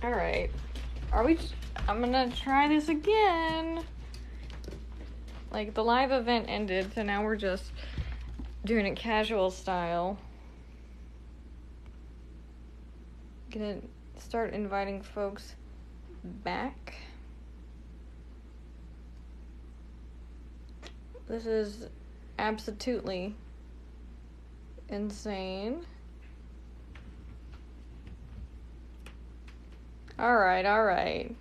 Alright. Are we... I'm gonna try this again. Like, the live event ended, so now we're just doing it casual style. Gonna start inviting folks back. This is absolutely insane. Alright.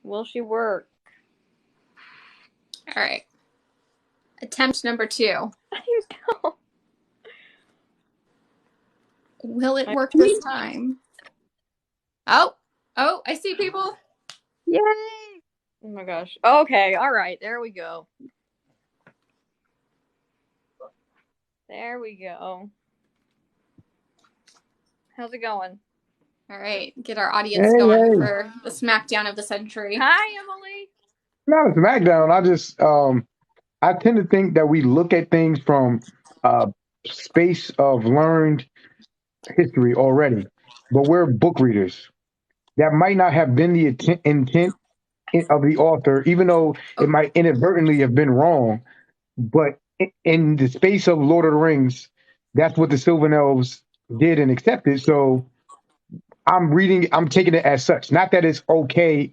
Will she work? All right. Attempt number 2. I know. Will it work this time? Oh, I see people. Yay! Oh my gosh. Okay, alright, there we go. There we go. How's it going? All right, get our audience going for the smackdown of the century. Hi, Emily. Not a smackdown. I tend to think that we look at things from a space of learned history already, but we're book readers. That might not have been the intent of the author, even though it might inadvertently have been wrong. But in the space of Lord of the Rings, that's what the Sylvan Elves did and accepted. So I'm taking it as such. Not that it's okay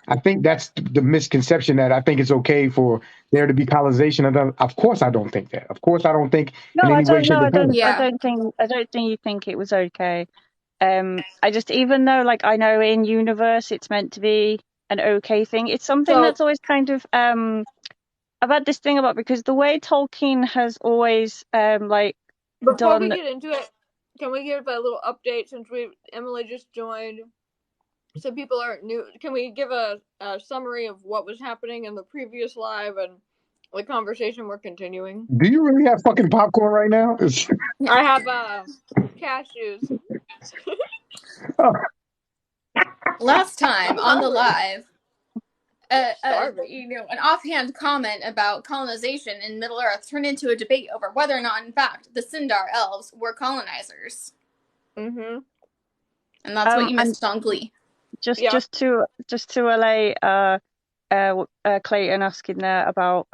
I think that's the misconception that I think it's okay for there to be colonization of them. Of course I don't think that. Of course I don't think No, in I any way, don't shape, know. or form. Yeah. I don't think you think it was okay. I just, even though, like, I know in universe it's meant to be an okay thing, it's something that's always kind of I've had this thing about, because the way Tolkien has always Before we done. get into it, can we give a little update since Emily just joined? So people aren't new. Can we give a summary of what was happening in the previous live and the conversation we're continuing? Do you really have fucking popcorn right now? I have cashews. Last time on the live, an offhand comment about colonization in Middle Earth turned into a debate over whether or not, in fact, the Sindar elves were colonizers. Mm-hmm. And that's what you missed on Glee. Just to allay Clayton asking there about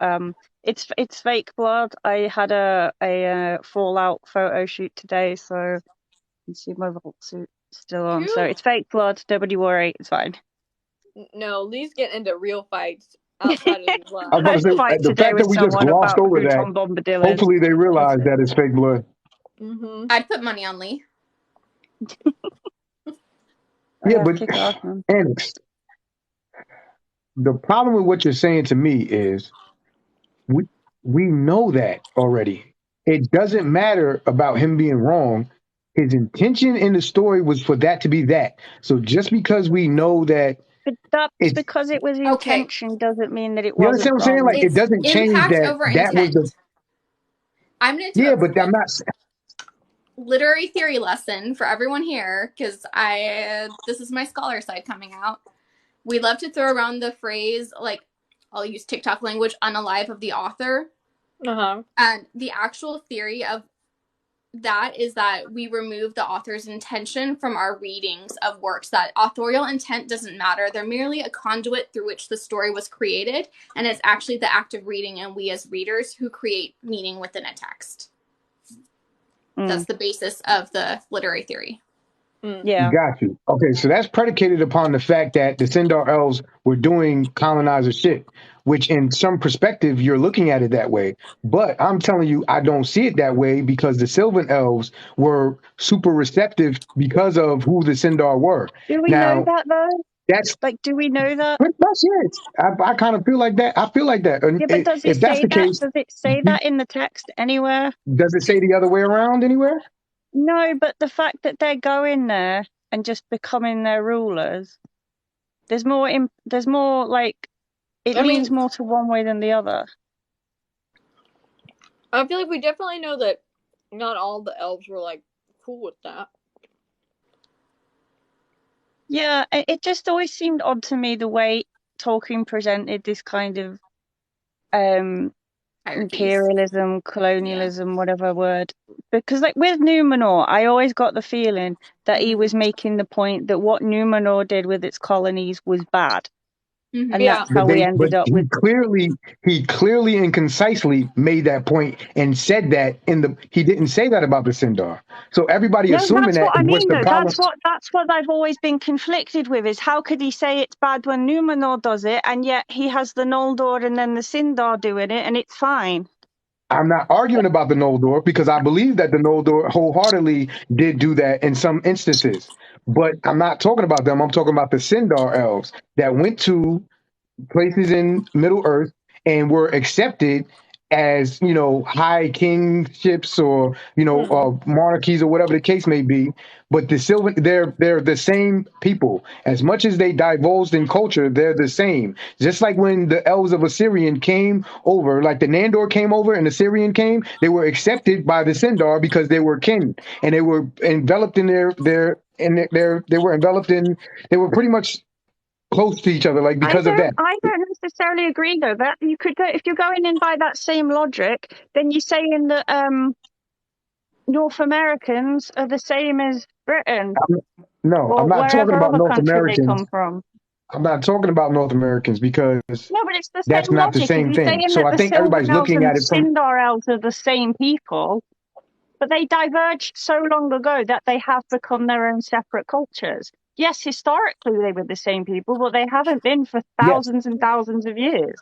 it's fake blood. I had a Fallout photo shoot today, so you can see my vault suit still on. So it's fake blood. Nobody worry, it's fine. No, Lee's getting into real fights outside of the live. I was about to say, the fact that we just glossed over that, hopefully they realize that it's fake blood. Mm-hmm. I'd put money on Lee. Yeah, but Anix, the problem with what you're saying to me is we know that already. It doesn't matter about him being wrong. His intention in the story was for that to be that. So just because we know that, but that's because it was intention doesn't mean that it wasn't. You understand what I'm saying? Like, it doesn't change that was the. I'm going to do but I'm not. Literary theory lesson for everyone here, because this is my scholar side coming out. We love to throw around the phrase, like, I'll use TikTok language, unalive of the author. Uh-huh. And the actual theory of that is that we remove the author's intention from our readings of works. That authorial intent doesn't matter. They're merely a conduit through which the story was created, and it's actually the act of reading and we as readers who create meaning within a text. That's the basis of the literary theory. Yeah. Got you. Okay, so that's predicated upon the fact that the Sindar elves were doing colonizer shit, which in some perspective, you're looking at it that way. But I'm telling you, I don't see it that way, because the Sylvan elves were super receptive because of who the Sindar were. Do we know that, though? That's like, do we know that? That's it. I kind of feel like that. I feel like that. Yeah, but does it say that? Does it say that in the text anywhere? Does it say the other way around anywhere? No, but the fact that they're going there and just becoming their rulers, there's more like, it leans more to one way than the other. I feel like we definitely know that not all the elves were like cool with that. Yeah, it just always seemed odd to me the way Tolkien presented this kind of I imperialism, colonialism, whatever word. Because like with Numenor, I always got the feeling that he was making the point that what Numenor did with its colonies was bad. Mm-hmm. And Yeah. that's how we ended up with. He clearly and concisely made that point and said that he didn't say that about the Sindar. So everybody No, assuming that's that what I was mean, the though. power. That's what I've always been conflicted with, is how could he say it's bad when Numenor does it, and yet he has the Noldor and then the Sindar doing it, and it's fine. I'm not arguing about the Noldor because I believe that the Noldor wholeheartedly did do that in some instances. But I'm not talking about them. I'm talking about the Sindar elves that went to places in Middle Earth and were accepted as, high kingships or, monarchies or whatever the case may be. But the Sylvan, they're the same people. As much as they divulged in culture, they're the same. Just like when the elves of Assyrian came over, like the Nandor came over and the Syrian came, they were accepted by the Sindar because they were kin and they were enveloped in they were pretty much close to each other, like because of that. I don't necessarily agree, though. That you could go, if you're going in by that same logic, then you're saying that North Americans are the same as Britain No, or I'm not talking wherever about other North country they Americans. come from. I'm not talking about North Americans because No, but it's the that's same not the logic. If same you're thing. saying So that I the think Sylvan everybody's elves looking and at the it from Sindar elves are the same people, but they diverged so long ago that they have become their own separate cultures. Yes, historically they were the same people, but they haven't been for yes. thousands and thousands of years.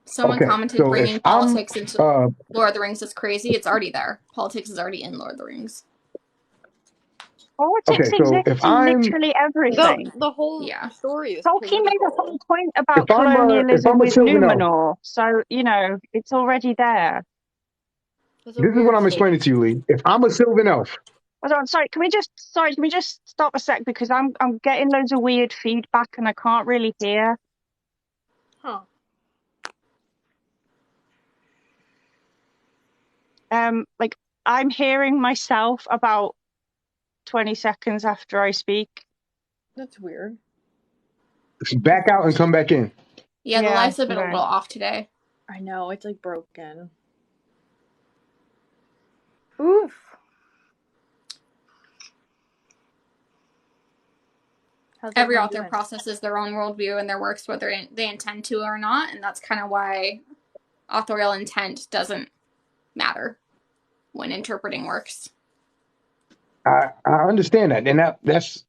Someone Okay, commented so if bringing I'm politics into Lord of the Rings is crazy. It's already there. Politics is already in Lord of the Rings. Politics okay, so exists if in I'm literally everything. The whole Yeah. story is Tolkien made a political. whole point if about if colonialism I'm a with Sylvan elf, Numenor, so it's already there. It's a this is what weird I'm explaining statement. to you, Lee. If I'm a Sylvan elf, Hold on, sorry, can we just stop a sec, because I'm getting loads of weird feedback and I can't really hear. Huh. Like I'm hearing myself about 20 seconds after I speak. That's weird. back out and come back in. Yeah, the Yeah, lights have been a right. little off today. I know, it's like broken. Oof. How's Every everyone author doing? processes their own worldview in their works, whether they intend to or not, and that's kind of why authorial intent doesn't matter when interpreting works. I understand that, and that's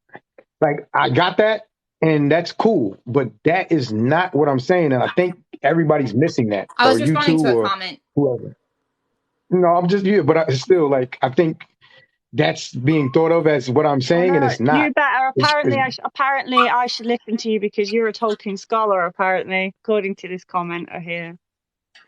like I got that, and that's cool. But that is not what I'm saying, and I think everybody's missing that, I or was you responding two, to a or comment. whoever. No, I'm just but I still like I think that's being thought of as what I'm Oh saying, and no, it's not. you better. It's Apparently, I should listen to you because you're a Tolkien scholar. Apparently, according to this commenter here,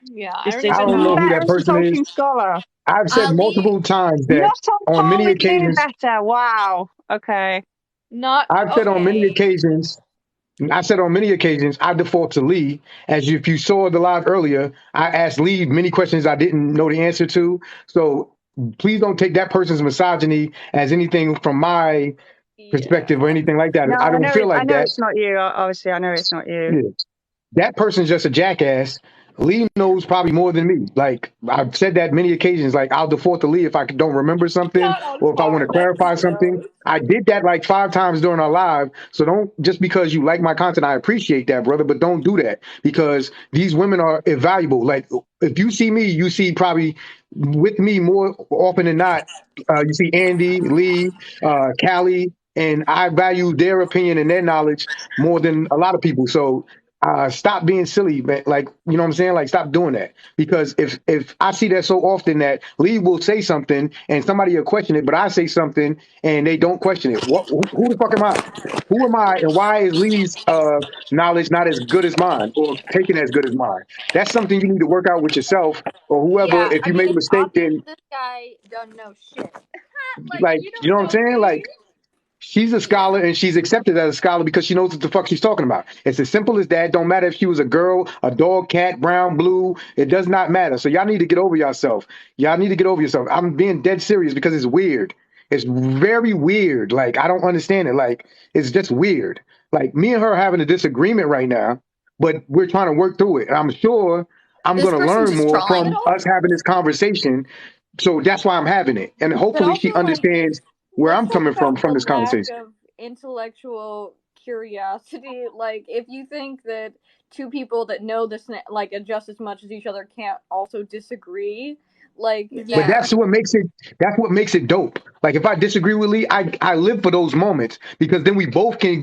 Yeah, I don't I even don't know Be know. who better that as a person is. Tolkien scholar. I've said Lee, multiple times that Not on on par many with doing occasions, better. Wow. Okay. Not I've said on many okay. occasions, I said on many occasions, I default to Lee. As if you saw the live earlier, I asked Lee many questions I didn't know the answer to. So please don't take that person's misogyny as anything from my perspective or Yeah. anything like that. No, I don't feel I like know that. it's not you. Obviously, I know it's not you. Yeah. That person's just a jackass. Lee knows probably more than me. Like I've said that many occasions. Like I'll default to Lee if I don't remember something Not on or if I want par. to That's clarify something. gross. I did that like 5 times during our live. So don't just because you like my content, I appreciate that, brother. But don't do that because these women are invaluable. Like if you see me, you see probably with me more often than not. You see Andy, Lee, Callie, and I value their opinion and their knowledge more than a lot of people. So stop being silly, man. Like, you know what I'm saying? Like, stop doing that. Because if I see that so often that Lee will say something and somebody will question it, but I say something and they don't question it. Who the fuck am I? Who am I? And why is Lee's knowledge not as good as mine or taken as good as mine? That's something you need to work out with yourself or whoever. Yeah, If I you mean, made a it's mistake, obvious then this guy don't know shit. Like, like, you you know don't what I'm know saying? me. Like, she's a Yeah. scholar and she's accepted as a scholar because she knows what the fuck she's talking about. It's as simple as that. Don't matter if she was a girl, a dog, cat, brown, blue. It does not matter. So y'all need to get over yourself. Y'all need to get over yourself. I'm being dead serious because it's weird. It's very weird. Like, I don't understand it. Like, it's just weird. Like, me and her having a disagreement right now, but we're trying to work through it. And I'm sure I'm This going to person's learn just more trolling. from us having this conversation. So that's why I'm having it. And But hopefully she also, like, understands where let's I'm talk coming about from the this lack conversation. of intellectual curiosity. Like, if you think that two people that know this like just as much as each other can't also disagree, like But Yeah. that's what makes it dope. Like if I disagree with Lee, I live for those moments because then we both can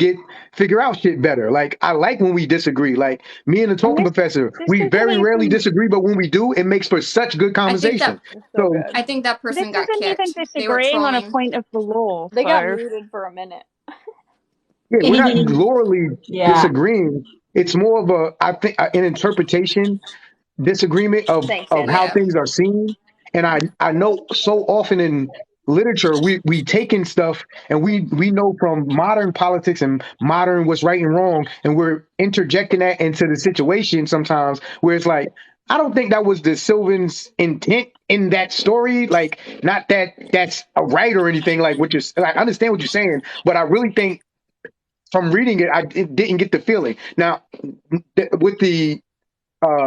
figure out shit better. Like I like when we disagree. Like me and the And Tolkien professor, this we isn't very rarely even disagree, but when we do, it makes for such good I think conversation. that it's so So good. I think that this person got isn't even kicked. They were disagreeing on a trolling. point of the law. They got So muted for a minute. yeah, we're not literally Yeah. disagreeing. It's more of I think an interpretation disagreement Thanks, of Sandy. how Yeah. things are seen. And I know so often in literature we take in stuff and we know from modern politics and modern what's right and wrong, and we're interjecting that into the situation sometimes where it's like, I don't think that was the Sylvan's intent in that story. Like, not that that's a right or anything, like what you're like, I understand what you're saying, but I really think from reading it, it didn't get the feeling. Now, with the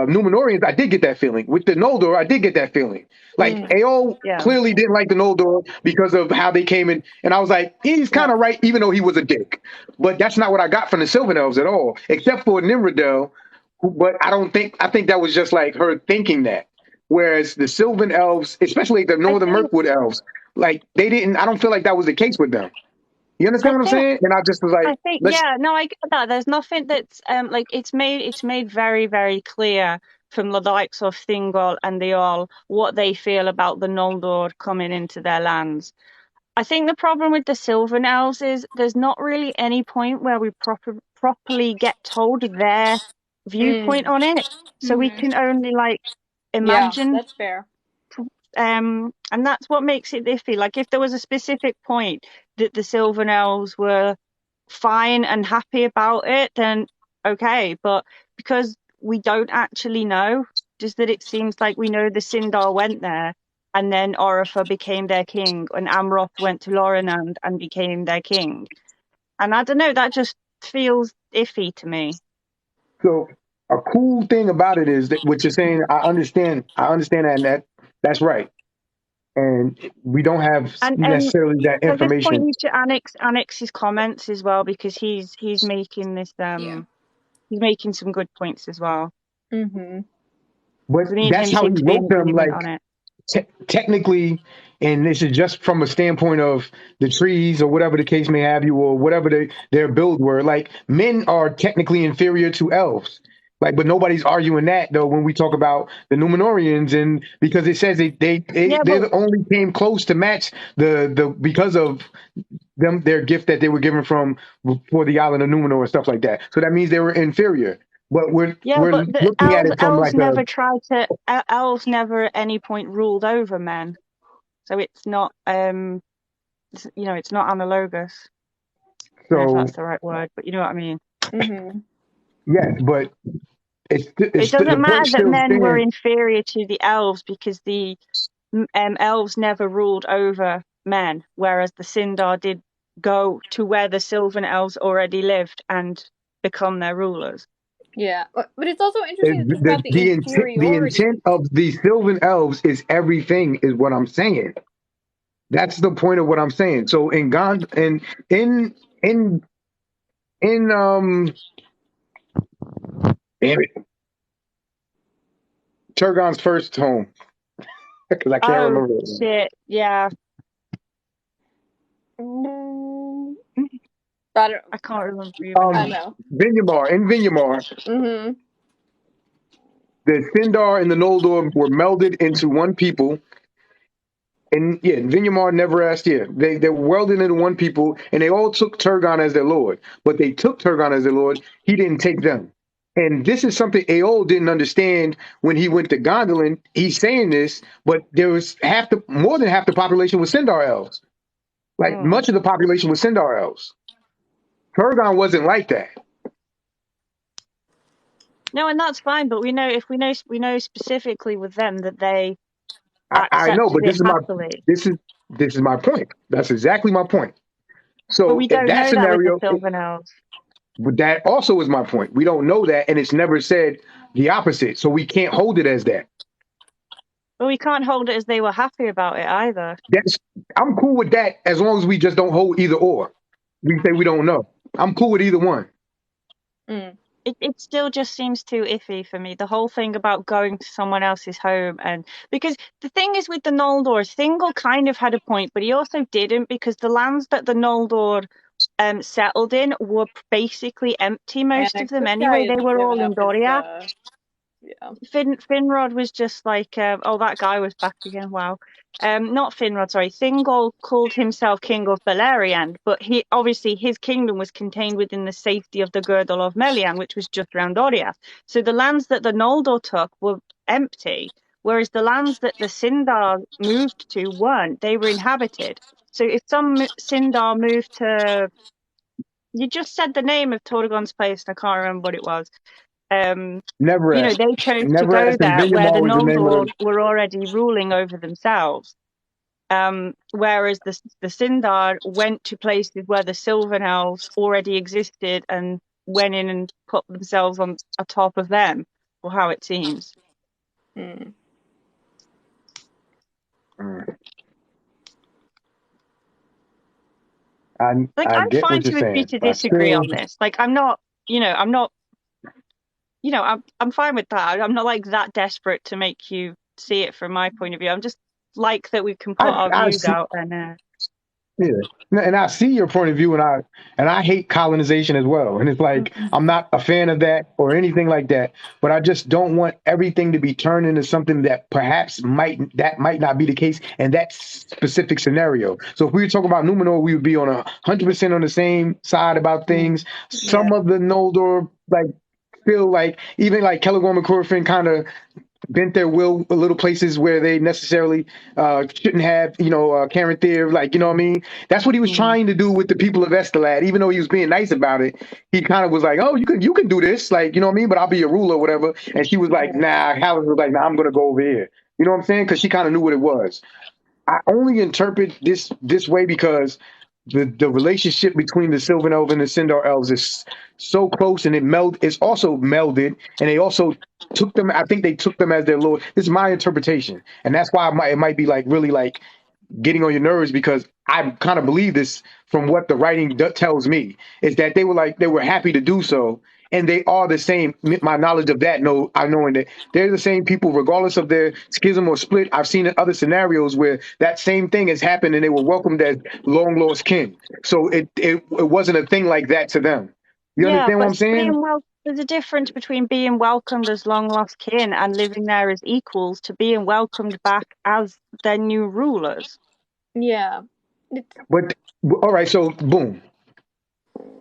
Numenorians, I did get that feeling. With the Noldor, I did get that feeling. Like Mm. Ao yeah, clearly didn't like the Noldor because of how they came in, and I was like, he's kind Yeah. of right, even though he was a dick. But that's not what I got from the Sylvan Elves at all, except for Nimrodel. But I think that was just like her thinking that. Whereas the Sylvan Elves, especially the I Northern think Mirkwood Elves, like they didn't. I don't feel like that was the case with them. You I understand what I'm think saying? And I just was like, I think let's. yeah, no, I get that. There's nothing that's like it's made very, very clear from the likes of Thingol and the All what they feel about the Noldor coming into their lands. I think the problem with the Sylvan Elves is there's not really any point where we properly get told their viewpoint Mm. on it. So we Hmm. can only like Yeah, imagine, that's fair. and that's what makes it iffy. Like if there was a specific point that the Sylvan Elves were fine and happy about it, then okay. But because we don't actually know, just that it seems like we know the Sindar went there, and then Orifer became their king, and Amroth went to Lorinand and became their king. And I don't know, that just feels iffy to me. So a cool thing about it is that what you're saying, I understand. I understand that, and that's right. And we don't have And necessarily that I just point information. you to Annex's comments as well, because he's making this Yeah. he's making some good points as well. Mm-hmm. But We need that's him how he to be in wrote them. agreement Like on it. technically, and this is just from a standpoint of the trees or whatever the case may have you, or whatever their build were. Like men are technically inferior to elves. Like, but nobody's arguing that though when we talk about the Numenorians, and because it says Yeah, they but only came close to match the because of their gift that they were given from for the island of Numenor and stuff like that. So that means they were inferior. But yeah, we're but the looking at it from elves like a never tried to. Elves never at any point ruled over men, so it's not it's not analogous. I don't know if so that's the right word, but you know what I mean. Mm-hmm. yes, but It the doesn't point matter that still men were stands. inferior to the elves because the elves never ruled over men, whereas the Sindar did go to where the Sylvan elves already lived and become their rulers. Yeah, but it's also Is interesting to think about the the inferiority. intent of the Sylvan Elves is everything, is what I'm saying. That's the point of what I'm saying. So in Gond and in in damn it, Turgon's first home, because I can't Oh remember it. shit! Yeah, Mm, I don't. I can't remember either I now. know. Vinyamar, Mm-hmm. the Sindar and the Noldor were melded into one people. And yeah, Vinyamar never asked. Yeah, they welded into one people, and they all took Turgon as their lord. But they took Turgon as their lord. He didn't take them. And this is something Aol didn't understand when he went to Gondolin. He's saying this, but there was more than half the population was Sindar elves. Like Mm. much of the population was Sindar elves. Turgon wasn't like that. No, and that's fine. But we know specifically with them that they I know, accepted but it happily. this is my point. That's exactly my point. But So we if don't that know that with the scenario, Sylvan elves. But that also is my point. We don't know that, and it's never said the opposite, so we can't hold it as that. But we can't hold it as they were happy about it either. That's I'm cool with that as long as we just don't hold either or. We say we don't know. I'm cool with either one. Mm. It still just seems too iffy for me. The whole thing about going to someone else's home, and because the thing is with the Noldor, Thingol kind of had a point, but he also didn't, because the lands that the Noldor settled in were basically empty, most of Annex. them This guy anyway. They is were all giving in up his Doriath. yeah. Finrod was just like, oh, that guy was back again. Wow. Not Finrod, sorry. Thingol called himself King of Beleriand, but he obviously his kingdom was contained within the safety of the Girdle of Melian, which was just around Doriath. So the lands that the Noldor took were empty, whereas the lands that the Sindar moved to weren't. They were inhabited. So if some Sindar moved to, you just said the name of Torgon's place, and I can't remember what it was. Never You know, asked. they chose to Never go asked. And there where the Vinyamar was the name of Noldor the. were already ruling over themselves. Whereas the Sindar went to places where the Sylvan Elves already existed and went in and put themselves on atop of them, or how it seems. Mm. Like, I I'm get fine what you're to agree saying, to but I disagree still on this. Like, I'm not, I'm fine with that. I'm not like that desperate to make you see it from my point of view. I'm just like that we can put our I views see. out and Yeah, and I see your point of view, and I hate colonization as well. And it's like I'm not a fan of that or anything like that. But I just don't want everything to be turned into something that perhaps might not be the case in that specific scenario. So if we were talking about Numenor, we would be on 100% on the same side about things. Yeah. Some of the Noldor like feel like even like Celegorm and Corfin kind of bent their will a little places where they necessarily shouldn't have, Karen Thier, like, you know what I mean? That's what he was mm, trying to do with the people of Estelad. Even though he was being nice about it, he kind of was like, oh, you can do this, like, you know what I mean? But I'll be your ruler or whatever. And she was like, nah, Helen was like, nah, I'm going to go over here. You know what I'm saying? Because she kind of knew what it was. I only interpret this way because the relationship between the Sylvan Elves and the Sindar Elves is so close, and it's also melded, and they also took them. I think they took them as their lord. This is my interpretation, and that's why it might be like really like getting on your nerves, because I kind of believe this from what the writing tells me, is that they were happy to do so, and they are the same. My knowledge of that, I knowing that they're the same people regardless of their schism or split. I've seen in other scenarios where that same thing has happened and they were welcomed as long lost kin. So it wasn't a thing like that to them. You yeah, understand what but I'm saying? there's a difference between being welcomed as long lost kin and living there as equals to being welcomed back as their new rulers. Yeah. But all right, so boom.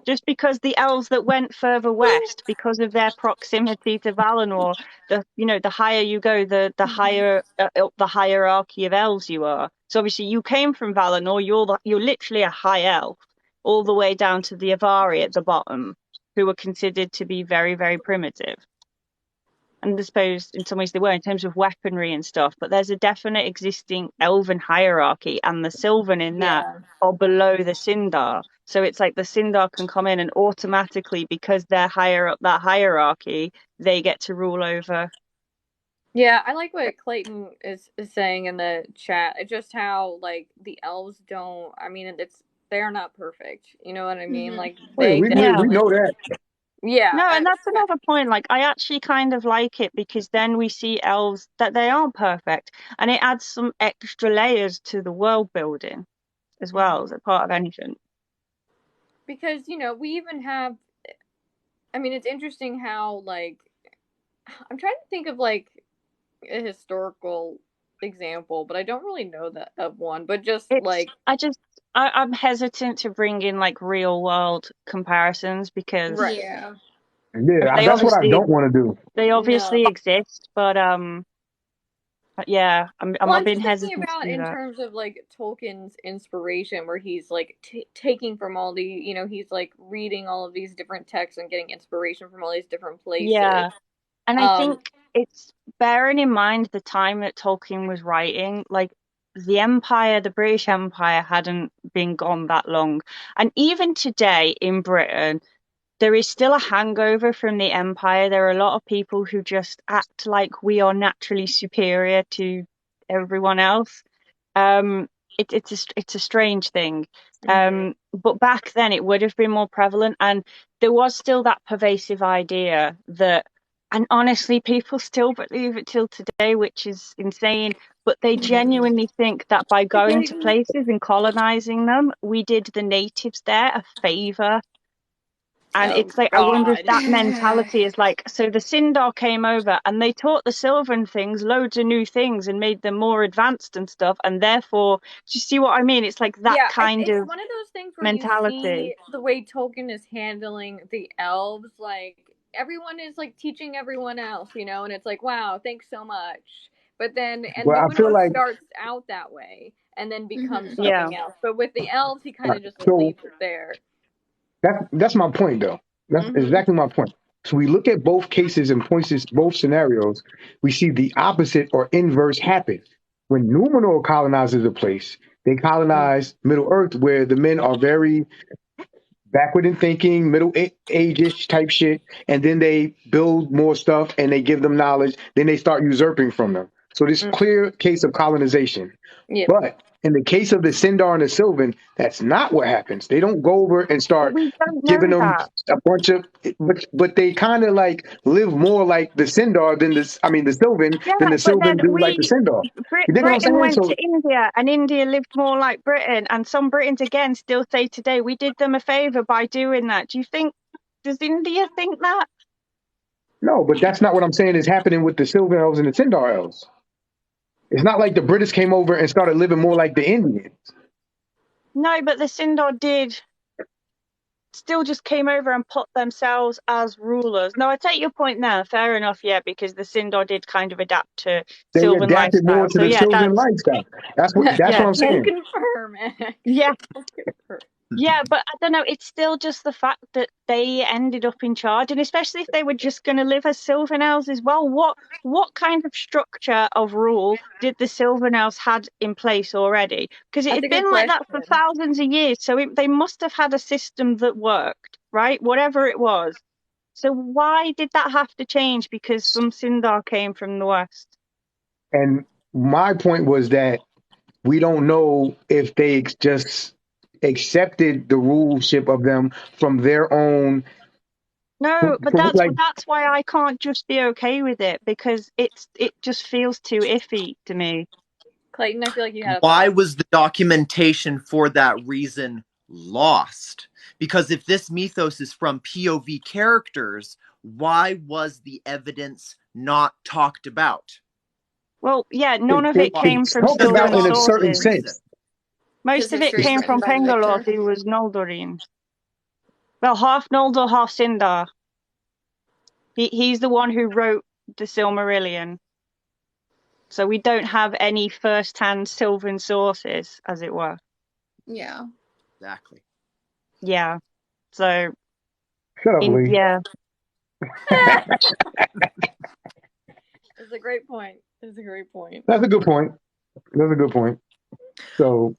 Just because the elves that went further west, because of their proximity to Valinor, the higher you go, the higher up the hierarchy of elves you are. So obviously you came from Valinor, you're literally a high elf, all the way down to the Avari at the bottom, who were considered to be very, very primitive. And I suppose in some ways they were in terms of weaponry and stuff, but there's a definite existing elven hierarchy, and the Sylvan in that Yeah. are below the Sindar. So it's like the Sindar can come in and automatically, because they're higher up that hierarchy, they get to rule over. Yeah, I like what Clayton is saying in the chat. It's just how like the elves don't. I mean, they're not perfect. You know what I mean? Like Wait, they Yeah. we definitely. know that. Yeah. No, and that's another point. Like, I actually kind of like it because then we see elves that they aren't perfect, and it adds some extra layers to the world building as well as a part of anything. Because we even have. I mean, it's interesting how like I'm trying to think of like a historical example, but I don't really know that of one. But just It's like I'm hesitant to bring in like real world comparisons because right. Yeah. Yeah, they that's what I obviously don't want to do. they No. obviously exist, but yeah, Well, I'm I'm being just thinking hesitant about to do in that. terms of like Tolkien's inspiration, where he's like taking from all the, he's like reading all of these different texts and getting inspiration from all these different places. Yeah, and I Um, think it's bearing in mind the time that Tolkien was writing, like the British Empire hadn't been gone that long, and even today in Britain, there is still a hangover from the Empire. There are a lot of people who just act like we are naturally superior to everyone else. It's a strange thing. But back then it would have been more prevalent, and there was still that pervasive idea that, and honestly, people still believe it till today, which is insane. But they genuinely think that by going to places and colonizing them, we did the natives there a favor. And it's like, I wonder if that mentality is like, so the Sindar came over and they taught the Sylvan things loads of new things and made them more advanced and stuff. And therefore, do you see what I mean? It's like that kind it's of one of those things where mentality. you see the way Tolkien is handling the elves. Like, everyone is like teaching everyone else, you know, and it's like, wow, thanks so much. But then, and Well, I feel Numenor like starts out that way and then becomes something else. But with the elves, he kind of just so leaves it there. that's my point, though. That's exactly my point. So we look at both cases and points, both scenarios. We see the opposite or inverse happen. When Numenor colonizes a place, they colonize Middle Earth, where the men are very backward in thinking, middle age-ish type shit, and then they build more stuff and they give them knowledge. Then they start usurping from them. So this clear case of colonization. Yep. But in the case of the Sindar and the Sylvan, that's not what happens. They don't go over and But start we don't giving know them that. a bunch of, but they kind of like live more like the Sindar than the Sylvan Yeah, than the but then Sylvan do like the Sindar. You dig what I'm Britain saying? went So to India, and India lived more like Britain. And some Britons again still say today we did them a favor by doing that. Does India think that? no, but that's not what I'm saying is happening with the Sylvan elves and the Sindar elves. It's not like the British came over and started living more like the Indians. No, but the Sindar did still just came over and put themselves as rulers. No, I take your point now. Fair enough, yeah, because the Sindar did kind of adapt to They Sylvan adapted more lifestyle. to So the yeah, Sylvan lifestyle. That's what yeah, I'm Can saying. confirm it. yeah. Confirm. Yeah, but I don't know. It's still just the fact that they ended up in charge, and especially if they were just going to live as Sylvan elves as well. What kind of structure of rule did the Sylvan elves had in place already? Because it That's a had good been like that for question. thousands of years, so they must have had a system that worked, right? Whatever it was. So why did that have to change? Because some Sindar came from the west. And my point was that we don't know if they just accepted the ruleship of them from their own. No, but From like, that's why I can't just be okay with it, because it just feels too iffy to me. Clayton, I feel like you had a Why thought. was the documentation for that reason lost? Because if this mythos is from POV characters, why was the evidence not talked about? Well, yeah, none of it came it's from talked Because there about Sylvan in a obviously certain a sources. reason. sense. Most Because of it history is came written from by the Pengalore, victor. who was Noldoreen. Well, half Noldor, half Sindar. He's the one who wrote the Silmarillion. So we don't have any first-hand Sylvan sources, as it were. Yeah. Exactly. Yeah. So, Shut up, Lee. yeah. It's a great point. It's a great point. That's a good point. That's a good point. So,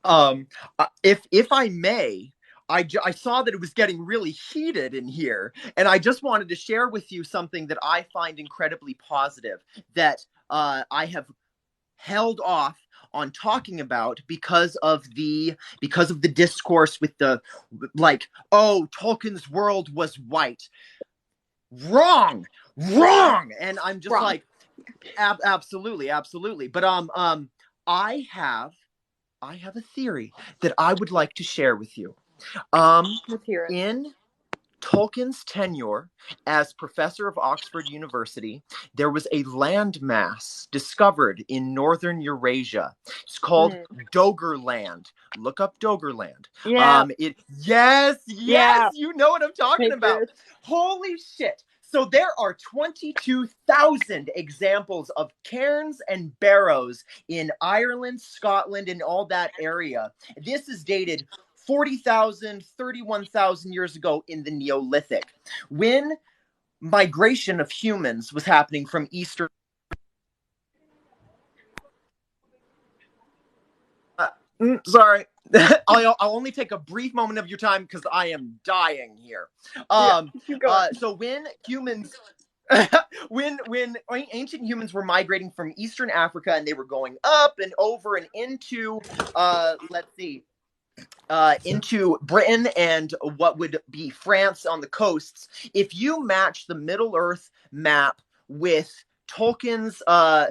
if I may, I saw that it was getting really heated in here, and I just wanted to share with you something that I find incredibly positive that I have held off on talking about because of the discourse with the like, oh, Tolkien's world was white. Wrong, and I'm just Wrong. like, absolutely. But I have a theory that I would like to share with you. Let's hear it. In Tolkien's tenure as professor of Oxford University, there was a landmass discovered in northern Eurasia. It's called Doggerland. Look up Doggerland. Yeah. Yes, Yeah. you know what I'm talking about. Holy shit. So there are 22,000 examples of cairns and barrows in Ireland, Scotland, and all that area. This is dated 40,000, 31,000 years ago in the Neolithic, when migration of humans was happening from Eastern. Sorry, I'll only take a brief moment of your time because I am dying here. So when humans, when ancient humans were migrating from Eastern Africa and they were going up and over and into, into Britain and what would be France on the coasts, if you match the Middle Earth map with Tolkien's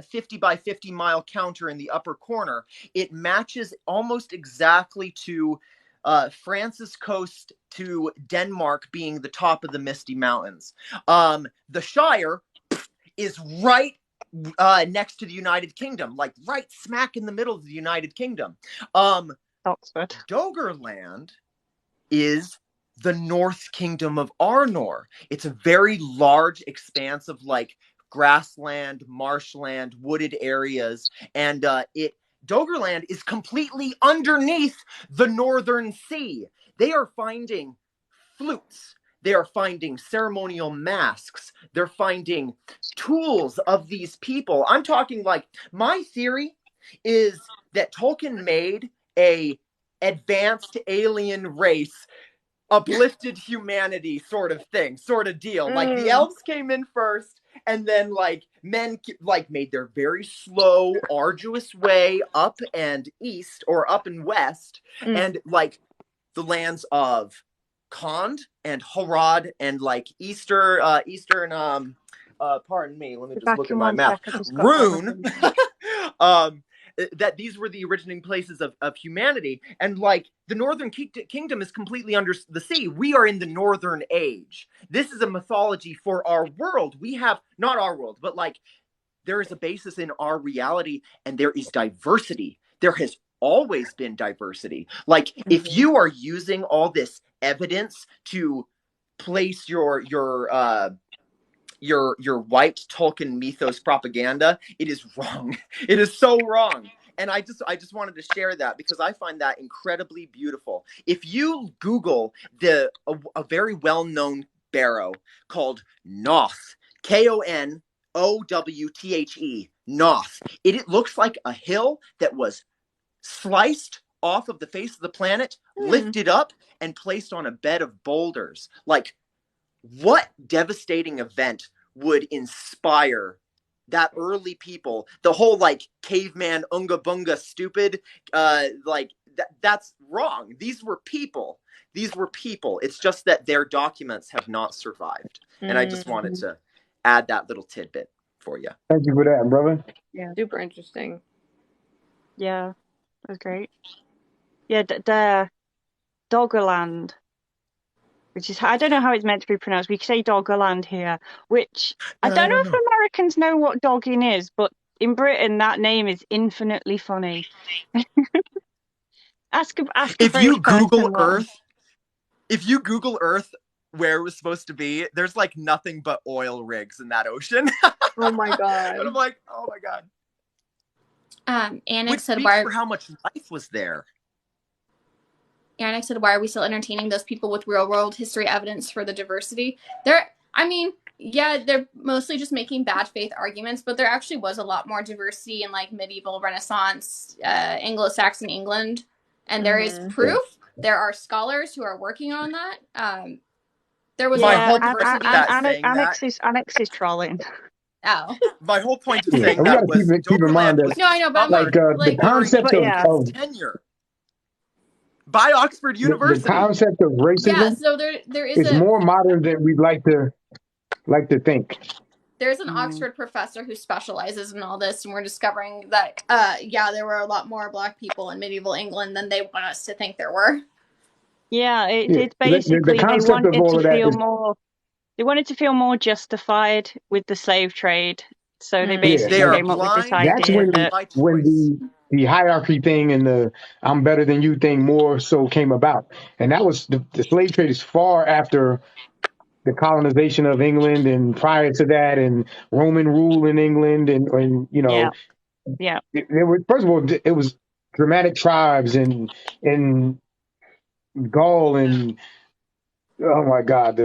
50 by 50 mile counter in the upper corner, it matches almost exactly to France's coast to Denmark being the top of the Misty Mountains. The Shire is right next to the United Kingdom, like right smack in the middle of the United Kingdom. Oxford. Doggerland is the North Kingdom of Arnor. It's a very large expanse of like grassland, marshland, wooded areas, and Doggerland is completely underneath the Northern Sea. They are finding flutes. They are finding ceremonial masks. They're finding tools of these people. I'm talking like, my theory is that Tolkien made a advanced alien race, uplifted humanity sort of thing, sort of deal. Like the elves came in first, and then like men like made their very slow, arduous way up and east, or up and west, and like the lands of Khand and Harad and like eastern pardon me, let me just look at my map. Rune. That these were the originating places of humanity, and like the Northern Kingdom is completely under the sea. We are in the Northern Age. This is a mythology for our world. We have, not our world, but like there is a basis in our reality, and there is diversity. There has always been diversity. Like if you are using all this evidence to place your white Tolkien mythos propaganda, it is wrong. It is so wrong. And I just wanted to share that because I find that incredibly beautiful. If you Google a very well-known barrow called Noth, Konowthe, Noth, it looks like a hill that was sliced off of the face of the planet, lifted up, and placed on a bed of boulders. Like, what devastating event would inspire that early people, the whole like caveman unga bunga stupid, that's wrong. These were people. It's just that their documents have not survived. And I just wanted to add that little tidbit for you. Thank you for that, brother. Yeah, super interesting. Yeah, that's great. Yeah, the Doggerland, which is, I don't know how it's meant to be pronounced. We say Doggerland here, which I don't know if Americans know what dogging is, but in Britain that name is infinitely funny. ask if a you British Google person Earth, if you Google Earth where it was supposed to be, there's like nothing but oil rigs in that ocean. Oh my god. And I'm like, oh my god. Annick Which said, speaks for how much life was there. Annick said, why are we still entertaining those people with real world history evidence for the diversity? They're mostly just making bad faith arguments, but there actually was a lot more diversity in like medieval Renaissance, Anglo-Saxon England. And there is proof. There are scholars who are working on that. There was Annex is trolling. Oh. My whole point of saying we that gotta was keep in mind that I know, but like the concept of tenure by Oxford University. The concept of racism so there is more modern than we'd like to think. There's an Oxford professor who specializes in all this, and we're discovering that there were a lot more Black people in medieval England than they want us to think there were. Yeah, it's basically the concept they wanted of all to of that feel is, more. They wanted to feel more justified with the slave trade, so they basically came up with this idea. That's when the hierarchy thing and the "I'm better than you" thing more so came about, and that was the slave trade is far after the colonization of England, and prior to that, and Roman rule in England, and you know, there were, first of all, it was Germanic tribes in Gaul, and oh my God,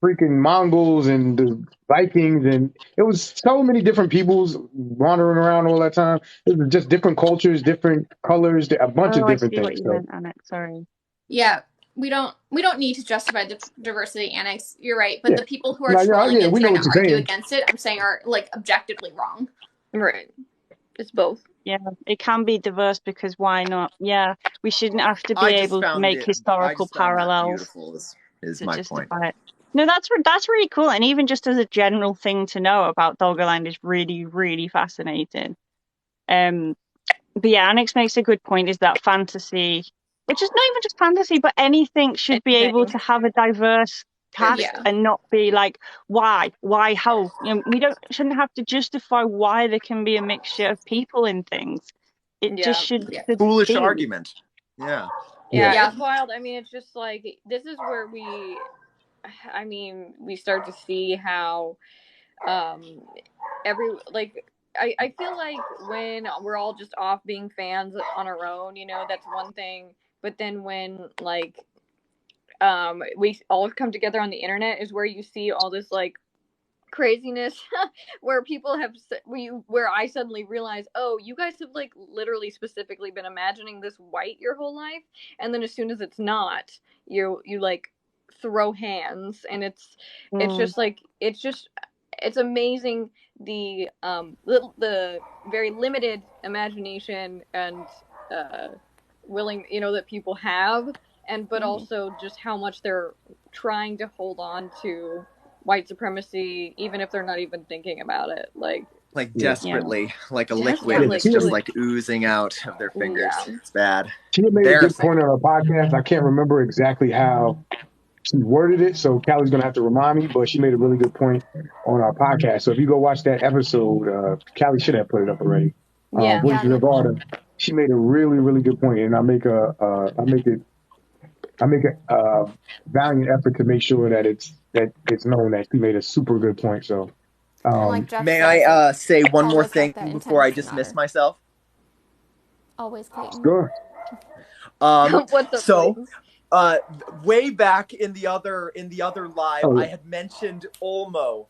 freaking Mongols and the Vikings, and it was so many different peoples wandering around all that time. It was just different cultures, different colors, a bunch of Oh, I different see what things. you So meant, Annex. Sorry. Yeah, we don't need to justify the diversity annex. You're right, but yeah, the people who are no, yeah, trolling yeah, and we know trying to what you're argue saying. against it, I'm saying are like objectively wrong. Right. It's both. Yeah, it can be diverse because why not? Yeah, we shouldn't have to be I just able to found make it. I historical just found that parallels beautiful. Is to my point. justify it. No, that's really cool, and even just as a general thing to know about Doggerland is really, really fascinating. But yeah, Annex makes a good point, is that fantasy, which is not even just fantasy, but anything should be able Anything. to have a diverse cast Yeah. and not be like, why, how? You know, we shouldn't have to justify why there can be a mixture of people in things. It just should Foolish be. argument. Yeah. Yeah, Yeah. it's wild. I mean, it's just like this is where we start to see how every like I feel like when we're all just off being fans on our own, that's one thing. But then when like we all come together on the internet is where you see all this like craziness where people have where I suddenly realize, oh, you guys have like literally specifically been imagining this white your whole life, and then as soon as it's not, you like throw hands, and it's just like it's amazing the very limited imagination and willing that people have, and but also just how much they're trying to hold on to white supremacy, even if they're not even thinking about it, like desperately, like a liquid Desperately. that's just like oozing out of their fingers. Yeah. It's bad. She made a good Embarrassing. point on her podcast. I can't remember exactly how she worded it, so Callie's gonna have to remind me. But she made a really good point on our podcast. So if you go watch that episode, Callie should have put it up already. Yeah. Voices of Arden. She made a really, really good point, and I make a valiant effort to make sure that it's known that she made a super good point. So, And like Jeff may says, I say one more always thing let that before I intention dismiss matter. myself? Always, Clayton. sure. What's up, So, Clayton? way back in the other live, Oh, yeah. I had mentioned Olmo,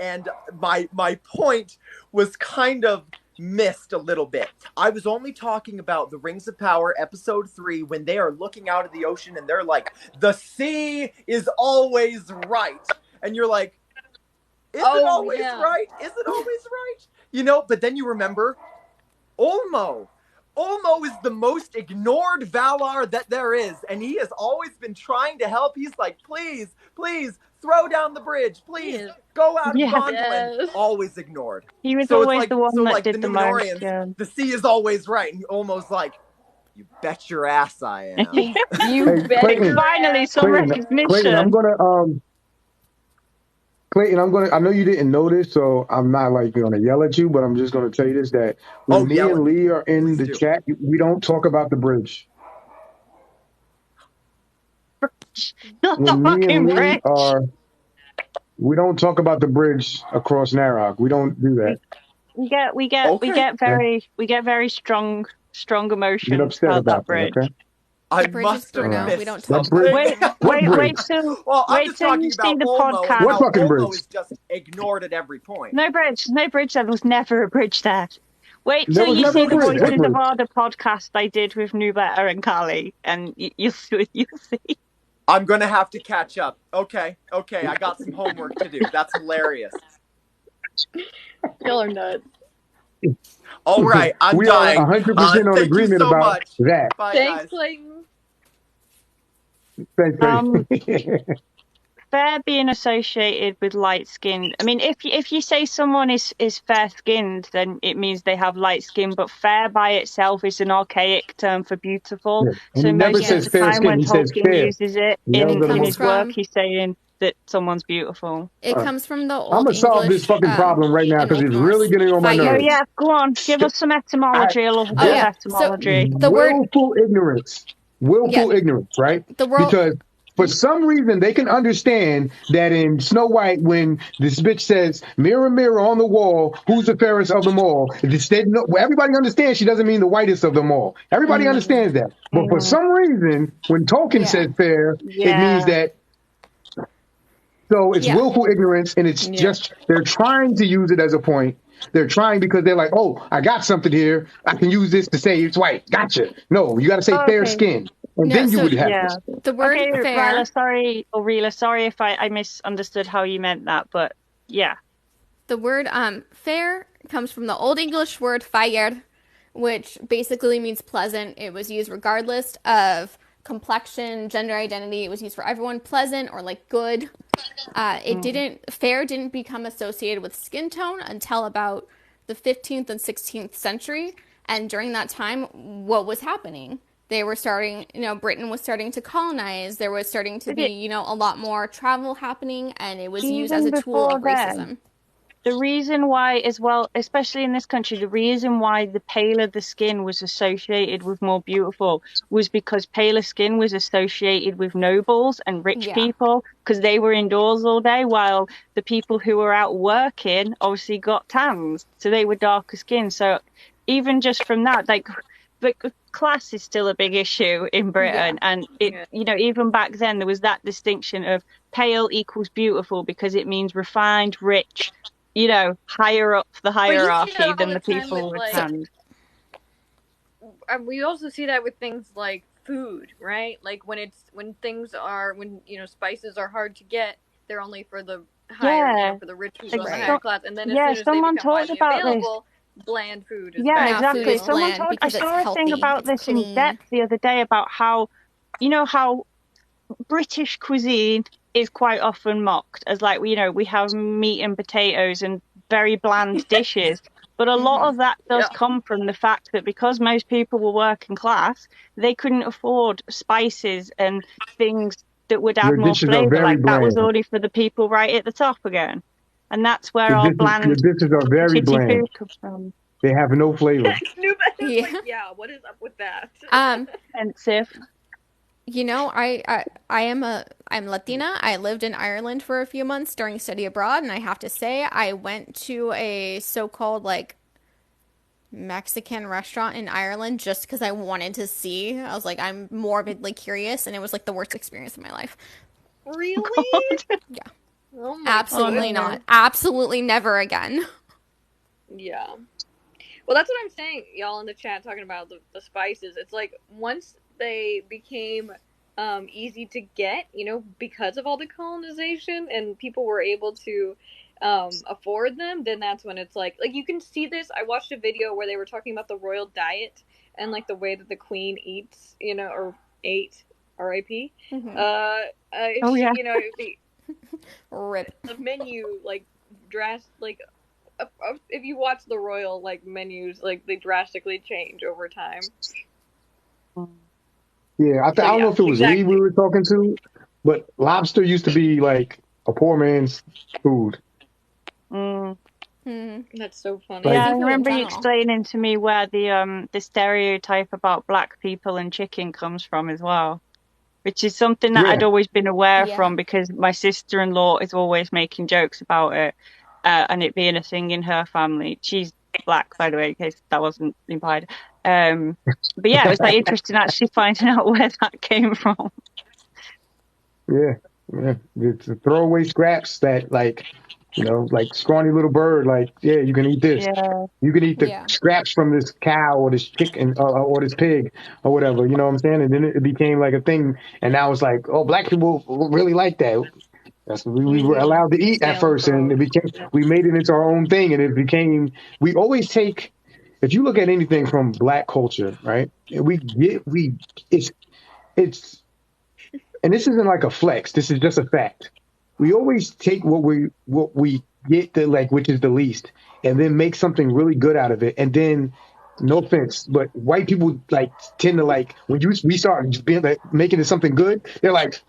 and my point was kind of missed a little bit. I was only talking about the Rings of Power episode 3 when they are looking out at the ocean and they're like, the sea is always right, and you're like, is it always right? Is it always right? But then you remember Olmo. Olmo is the most ignored Valar that there is, and he has always been trying to help. He's like, please, throw down the bridge. Please, go out of Gondolin. Yes. Always ignored. He was So it's always like, the one that like did the the most. Numenorians, Yeah. the sea is always right. And Olmo's like, you bet your ass I am. You Hey, bet Clayton. your Finally, ass. some Clayton, recognition. I know you didn't notice, so I'm not like gonna yell at you, but I'm just gonna tell you this: that when me yell and at me. Lee are in Please the do. chat, we don't talk about the bridge. Not the When me fucking and Lee bridge. we don't talk about the bridge across Narok. We don't do that. We Okay. get very strong Get emotions upset about about that bridge. okay? I The bridge must is have no, missed we don't That talk something. about Wait, it. What bridge? wait till Well, I'm wait just till talking you see about the Olmo and podcast. What how fucking Olmo bridge? is just ignored at every point. No bridge. There was never a bridge there. Wait There till was you never see a the bridge. What Voices of bridge? Arda podcast I did with Nubetta and Kali, and you'll see. I'm gonna have to catch up. Okay, I got some homework to do. That's hilarious. Y'all are nuts. All right, I'm We are dying. 100% on Thank you agreement so about much. that. Bye, Thanks, guys. Clayton. Thanks, Clayton. Fair being associated with light skin. I mean, if you say someone is fair skinned, then it means they have light skin. But fair by itself is an archaic term for beautiful. Yeah. And So he never most of Yes. says the fair time skin. when He says Tolkien fair. uses it Never in gonna his Comes work, from he's saying that someone's beautiful. it comes from the I'm Old gonna solve this English fucking problem right now and because Old it's really Norse. getting on my Fire. Oh nerves. yeah, go on, give us some etymology. I love a Oh bit of yeah. So etymology. the word Willful ignorance. Willful ignorance, right? the world. Because for some reason they can understand that in Snow White, when this bitch says, "Mirror, mirror on the wall, who's the fairest of them all?" Everybody understands she doesn't mean the whitest of them all. Everybody understands that. But for some reason, when Tolkien Yeah. says fair, it Yeah. means that So it's Yeah. willful ignorance, and it's Yeah. just they're trying to use it as a point. They're trying because they're like, oh, I got something here. I can use this to say it's white. Gotcha. No, you got to say fair Okay. skin, and No, then you so would have Yeah. this. the word Okay, fair. Ryla, sorry, or Reela, sorry if I misunderstood how you meant that, but yeah. The word fair comes from the Old English word fair, which basically means pleasant. It was used regardless of complexion, gender identity. It was used for everyone, pleasant or like good. Fair didn't become associated with skin tone until about the 15th and 16th century. And during that time, what was happening? They were starting, Britain was starting to colonize. There was starting to Did it be, a lot more travel happening, and it was used as even a tool before of then? racism. The reason why, as well, especially in this country, the reason why the paler the skin was associated with more beautiful was because paler skin was associated with nobles and rich Yeah. people because they were indoors all day, while the people who were out working obviously got tans, so they were darker skin. So even just from that, like, class is still a big issue in Britain, and even back then there was that distinction of pale equals beautiful because it means refined, rich, higher up the hierarchy than the people with hands. We also see that with things like food, right? Like when spices are hard to get, they're only for the higher, for the rich people in the higher class, and then as soon as they become widely available, bland food is Yeah, bad. exactly. Food is bland I because it's saw a thing healthy, about it's this in clean. depth the other day about how British cuisine is quite often mocked as like, we have meat and potatoes and very bland dishes. But a lot of that does come from the fact that because most people were working class, they couldn't afford spices and things that would add Your more dishes are flavor. very Like that was bland. only for the people right at the top again. And that's where Your our dishes, your bland, dishes are very shitty bland. food comes from. They have no flavor. What is up with that? Expensive. I'm Latina. I lived in Ireland for a few months during study abroad, and I have to say I went to a so-called like Mexican restaurant in Ireland just because I wanted to see. I was like, I'm morbidly curious, and it was like the worst experience of my life. Really? Yeah. Oh my Absolutely not. Absolutely never again. Yeah. Well, that's what I'm saying, y'all in the chat talking about the spices. It's like once they became easy to get, because of all the colonization and people were able to afford them, then that's when it's like you can see this. I watched a video where they were talking about the royal diet and like the way that the queen eats, or ate, R.I.P. Rip. The menu if you watch the royal menus, they drastically change over time. Yeah, I don't know if it was Lee we were talking to, but lobster used to be like a poor man's food. That's so funny. Like, I remember you explaining to me where the stereotype about black people and chicken comes from as well, which is something that I'd always been aware from because my sister-in-law is always making jokes about it, and it being a thing in her family. She's black, by the way, in case that wasn't implied. But yeah, it's like interesting actually finding out where that came from. Yeah, it's throwaway scraps that like scrawny little bird. Like, yeah, you can eat this. Yeah. You can eat the scraps from this cow or this chicken or this pig or whatever. You know what I'm saying? And then it became like a thing. And now it's like, oh, black people really like that. That's what we were allowed to eat at first, and it became we made it into our own thing, and it became we always take. If you look at anything from black culture, right? It's and this isn't like a flex. This is just a fact. We always take what we get which is the least, and then make something really good out of it. And then, no offense, but white people tend to when we start just being making it something good. They're like,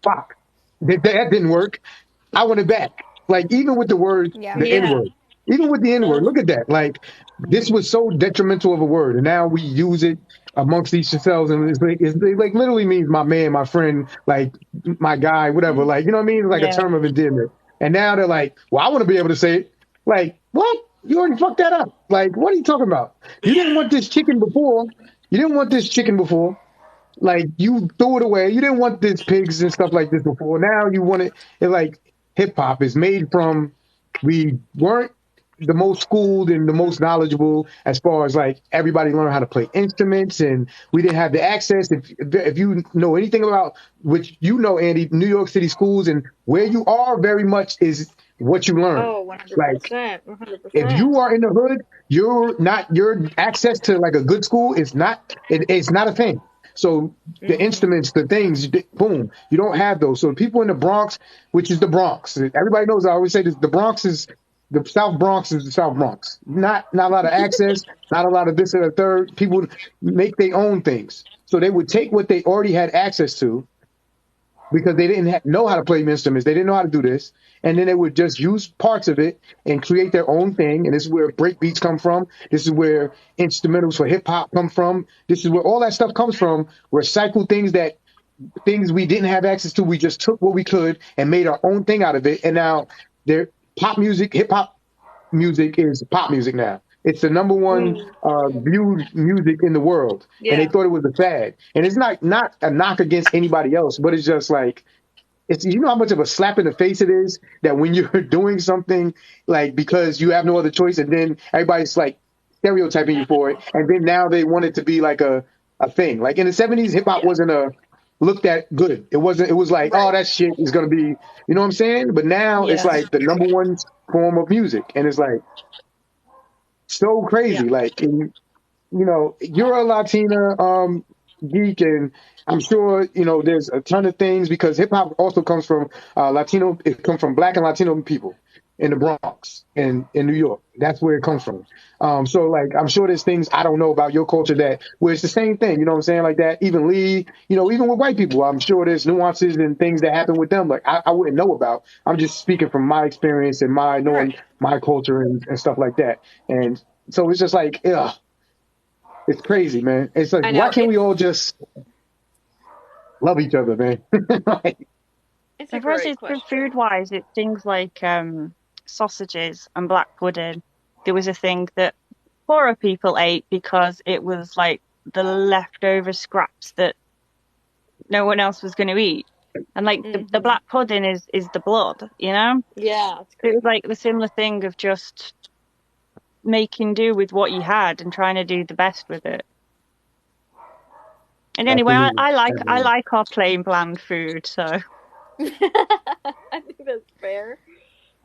"Fuck, that didn't work. I want it back." Even with the word, the N word, even with the N word, look at that. This was so detrimental of a word, and now we use it amongst each ourselves, and it literally means my man, my friend, my guy, whatever. You know what I mean? It's a term of endearment. And now they're like, well, I want to be able to say it. What? You already fucked that up. What are you talking about? You didn't want this chicken before. You didn't want this chicken before. Like you threw it away. You didn't want this pigs and stuff like this before. Now you want it. It like hip hop is made from. We weren't the most schooled and the most knowledgeable as far as like everybody learned how to play instruments, and we didn't have the access. If you know anything about, which you know, Andy, New York City schools and where you are very much is what you learn. Oh, Like 100%. if 100%. you are in the hood, your access to like a good school is not it's not a thing. So the instruments, the things, boom, you don't have those. So people in the Bronx, which is the Bronx, everybody knows. I always say this: the Bronx is the South Bronx is the South Bronx. Not a lot of access, not a lot of this and the third. People make their own things, so they would take what they already had access to because they didn't know how to play instruments. They didn't know how to do this. And then they would just use parts of it and create their own thing. And this is where break beats come from. This is where instrumentals for hip hop come from. This is where all that stuff comes from. Recycle things we didn't have access to. We just took what we could and made our own thing out of it. And now they're pop music, hip hop music is pop music now. It's the number one viewed music in the world, and they Yeah. thought it was a fad. And it's not a knock against anybody else, but it's just like it's you know how much of a slap in the face it is that when you're doing something like because you have no other choice, and then everybody's like stereotyping you for it, and then now they want it to be like a thing. Like in the '70s, hip hop wasn't a looked that good. It wasn't. It was like, oh, that shit is gonna be, you know what I'm saying? But now it's Yeah. like the number one form of music, and it's like so crazy. Like, and, you know, you're a Latina geek, and I'm sure you know there's a ton of things because hip hop also comes from Latino. It comes from Black and Latino people in the Bronx and in New York. That's where it comes from. So like I'm sure there's things I don't know about your culture that where it's the same thing. You know what I'm saying? Like that. Even Lee, you know, even with white people, I'm sure there's nuances and things that happen with them like I wouldn't know about. I'm just speaking from my experience and my knowing my culture and stuff like that. And so it's just like, ugh. It's crazy, man. It's like, I why know. can't we all just love each other, man? Like, It's a For us, great it's question. food-wise, it's things like sausages and black pudding. There was a thing that poorer people ate because it was like the leftover scraps that no one else was going to eat. And like the black pudding is the blood, you know? Yeah, it's It great. was like the similar thing of just making do with what you had and trying to do the best with it. And anyway, absolutely. I like our plain bland food, so I think that's fair.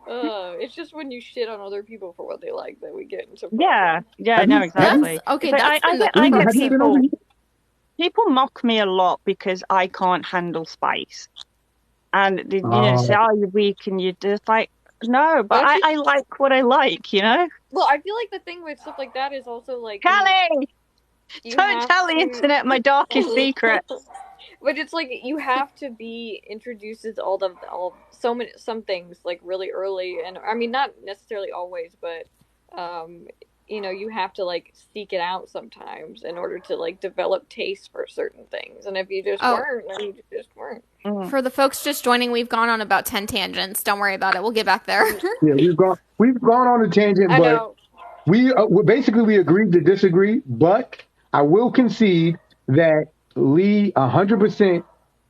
It's just when you shit on other people for what they like that we get into problems. yeah, Have no, you, exactly. That's okay. It's like, That's been the I Uma, get have you been over people here? people mock me a lot because I can't handle spice, and they, you know, say, Oh, "Oh, you're weak," and you're just like, no, but That's just, I like what I like, you know. well, I feel like the thing with stuff like that is also like Callie, you don't have tell the to. internet my darkest secret. But it's like you have to be introduced to some things like really early, and I mean not necessarily always, but you know you have to like seek it out sometimes in order to like develop taste for certain things, and if you just weren't, then you just weren't. For the folks just joining, we've gone on about 10 tangents. Don't worry about it. We'll get back there. yeah, we've gone on a tangent, I but know. we agreed to disagree. But I will concede that Lee 100%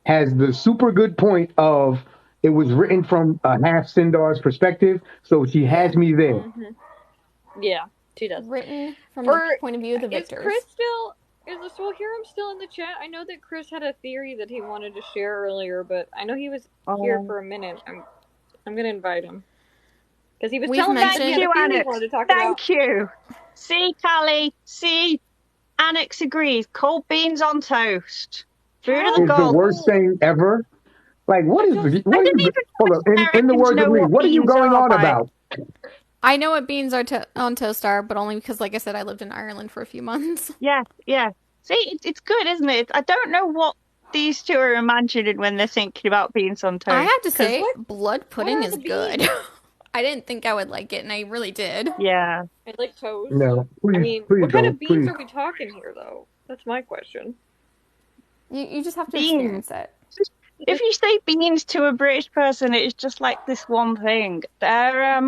has the super good point of it was written from a half Sindar's perspective, so she has me there. Yeah, she does. Written from the point of view of the Is victors. Chris still? Is the Soul Hero still in the chat? I know that Chris had a theory that he wanted to share earlier, but I know he was here for a minute. I'm gonna invite him because he was telling me Thank he had you, a theory he Annex. wanted to talk about. Thank you. See, Callie. See, Annex agrees. Cold beans on toast. Food of the It's the gods. worst thing ever. Like, what I is didn't hold even on? In the Americans words of know Lee, what what are you beans going are on by about? I know what beans are on toast are, but only because, like I said, I lived in Ireland for a few months. Yeah. See, it's good, isn't it? I don't know what these two are imagining when they're thinking about beans on toast. I have to say, blood pudding is good. I didn't think I would like it, and I really did. Yeah. I like toast. No, please, I mean, please what kind don't. of beans Please. are we talking here, though? That's my question. You just have to Beans. experience it. If you say beans to a British person, it's just like this one thing. They're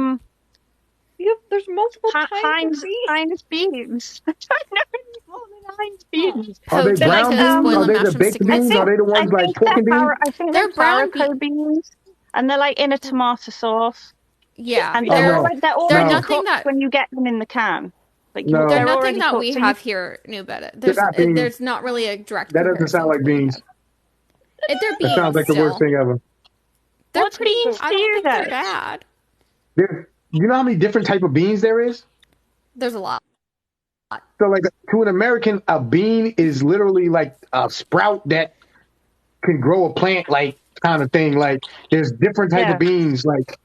You have There's multiple types of beans. Heinz beans. I don't know any more than Heinz beans. Are they Poached brown potatoes, beans? boil Are them, they mash the them, baked stick them in beans? Are they the I ones like think pork and beans? They're brown beans, and they're like in a tomato sauce. Yeah, And Oh they're no, they're already no, nothing cooked that when you get them in the can. Like they're no. they're nothing already that cooked. we So have here, New Beta. They're not beans. There's not really a direct That doesn't sound comparison to like what we beans. have. They're That sounds beans like the worst still. thing ever. They're What pretty. beans I do don't you think they're get? bad. You know how many different type of beans there is? There's a lot. So like to an American, a bean is literally like a sprout that can grow a plant, like kind of thing. Like there's different type of Yeah. beans. Like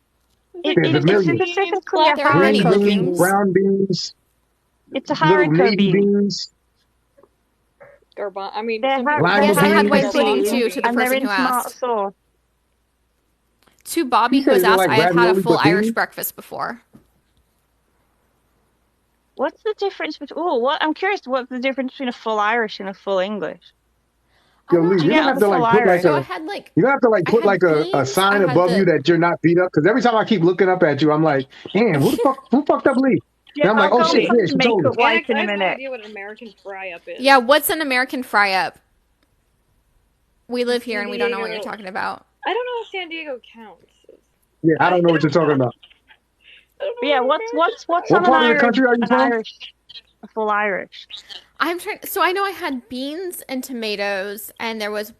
there's a It's million. specifically a There are many haricot Green beans, bean. beans. brown beans, It's a little haricot navy bean. beans. I mean, They're some people Lima Yes, I had beans. white pudding beans, too. To the and they're person in who tomato asked. sauce. To Bobby, He who said has they're asked, like I have had a ravioli, full but Irish beans. breakfast before. What's the difference between? Oh, what I'm curious. What's the difference between a full Irish and a full English? Yo, I'm Lee, not Do you you're gonna get have the to full like put like Irish? So I a had like you're gonna have to like I put had like a beans. sign I had above you the that you're not beat up. Because every time I keep looking up at you, I'm like, damn, who fucked up Lee? Yeah, And I'm like, I'll oh go shit, get yeah, you she some told me. makeup wipe Annex, in I a have no minute. idea what an American fry-up is. yeah. What's an American fry up? We live here San and we don't know what you're Diego. talking about. I don't know if San Diego counts. Yeah, I don't know what you're talking about. I don't know But yeah, what what's What on an part of the Irish? country are you An from? Irish, a full Irish. I'm trying. So I know I had beans and tomatoes, and there was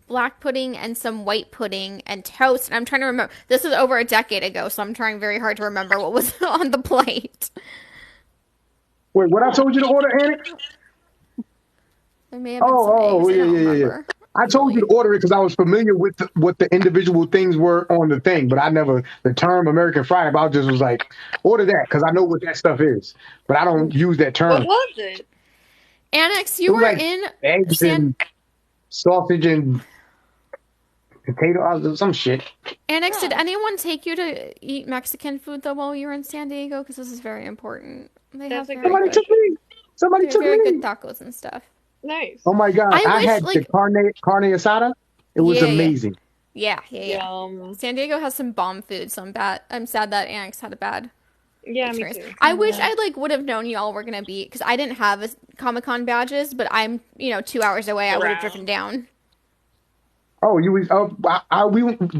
black pudding and some white pudding and toast. And I'm trying to remember. This was over a decade ago, so I'm trying very hard to remember what was on the plate. Wait, what I told you to order, Annex? There may have been some eggs. I Yeah, don't yeah, yeah, yeah. remember. I told you to order it because I was familiar with what the individual things were on the thing, but I never the term American fry up. I just was like, order that because I know what that stuff is, but I don't use that What term. was it? Annex, It you was were like in eggs and sausage and potato, some shit. Annex, did anyone take you to eat Mexican food though while you were in San Diego? Because this is very important. They That's have a very great Somebody good, took me. Somebody they're took very me. good tacos and stuff. Nice. Oh my god! I I wish, had like- the carne asada. It was Yeah, yeah. amazing. Yeah. Yum. San Diego has some bomb food, so I'm sad that Annex had a bad Yeah, me experience. too. I wish I like would have known y'all were gonna be because I didn't have a Comic-Con badges, but I'm 2 hours away. I would have driven down. Oh, you was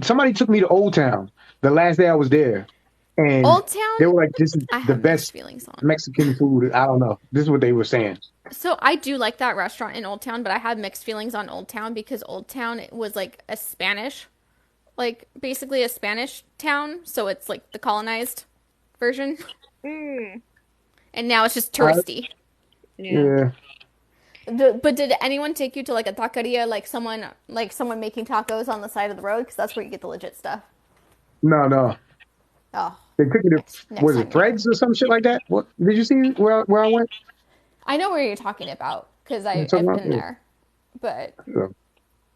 somebody took me to Old Town the last day I was there, and Old Town, they were like, "This is I the have mixed best feelings on. Mexican food." I don't know. This is what they were saying. So I do like that restaurant in Old Town, but I had mixed feelings on Old Town because Old Town was like a Spanish, like basically a Spanish town. So it's like the colonized version, Mm. and now it's just touristy. Yeah. But did anyone take you to like a taqueria, like someone making tacos on the side of the road? Because that's where you get the legit stuff. No. Oh, They took me to next was time it Threads or some shit like that? What did you see where I went? I know where you're talking about because I've talking about? been there, but So,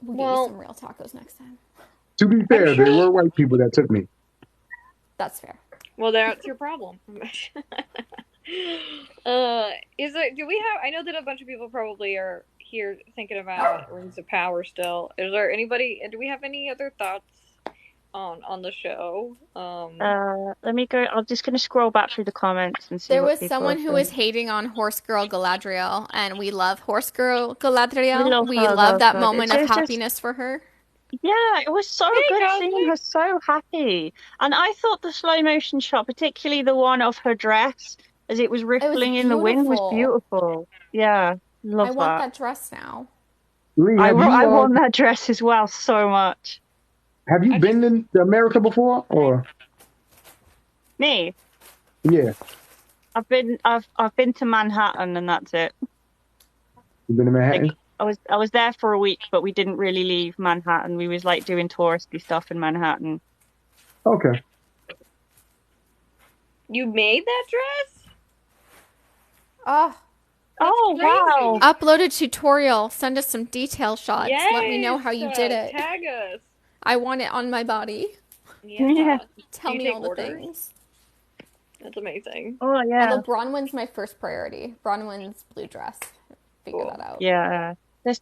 we'll Well- get you some real tacos next time. to be fair, sure they were white people that took me. That's fair. Well, that's your problem. Is it? Do we have? I know that a bunch of people probably are here thinking about Rings of Power still. Is there anybody? Do we have any other thoughts on the show? Let me go. I'm just going to scroll back through the comments and see. There what was people someone have who done. was hating on Horse Girl Galadriel, and we love Horse Girl Galadriel. We We love love her, that but moment it's of just- happiness for her. Yeah, it was so Hey, good Cosmic. seeing her so happy. And I thought the slow motion shot, particularly the one of her dress as it was rippling in the wind, was beautiful. Yeah, love I want that dress now. Lee, I have you want that dress as well so much. have you been to America before or Me, yeah? I've been to Manhattan and that's it. You been to Manhattan? I was there for a week, but we didn't really leave Manhattan. We was like doing touristy stuff in Manhattan. Okay. You made that dress? Oh, Oh crazy. wow! upload a tutorial. Send us some detail shots. Let me know how you Yes, did it. Tag us. I want it on my body. Yeah. Tell Do you me take all the orders? things. That's amazing. Oh yeah, Although Bronwyn's my first priority. Bronwyn's blue dress. Figure Cool. that out. yeah.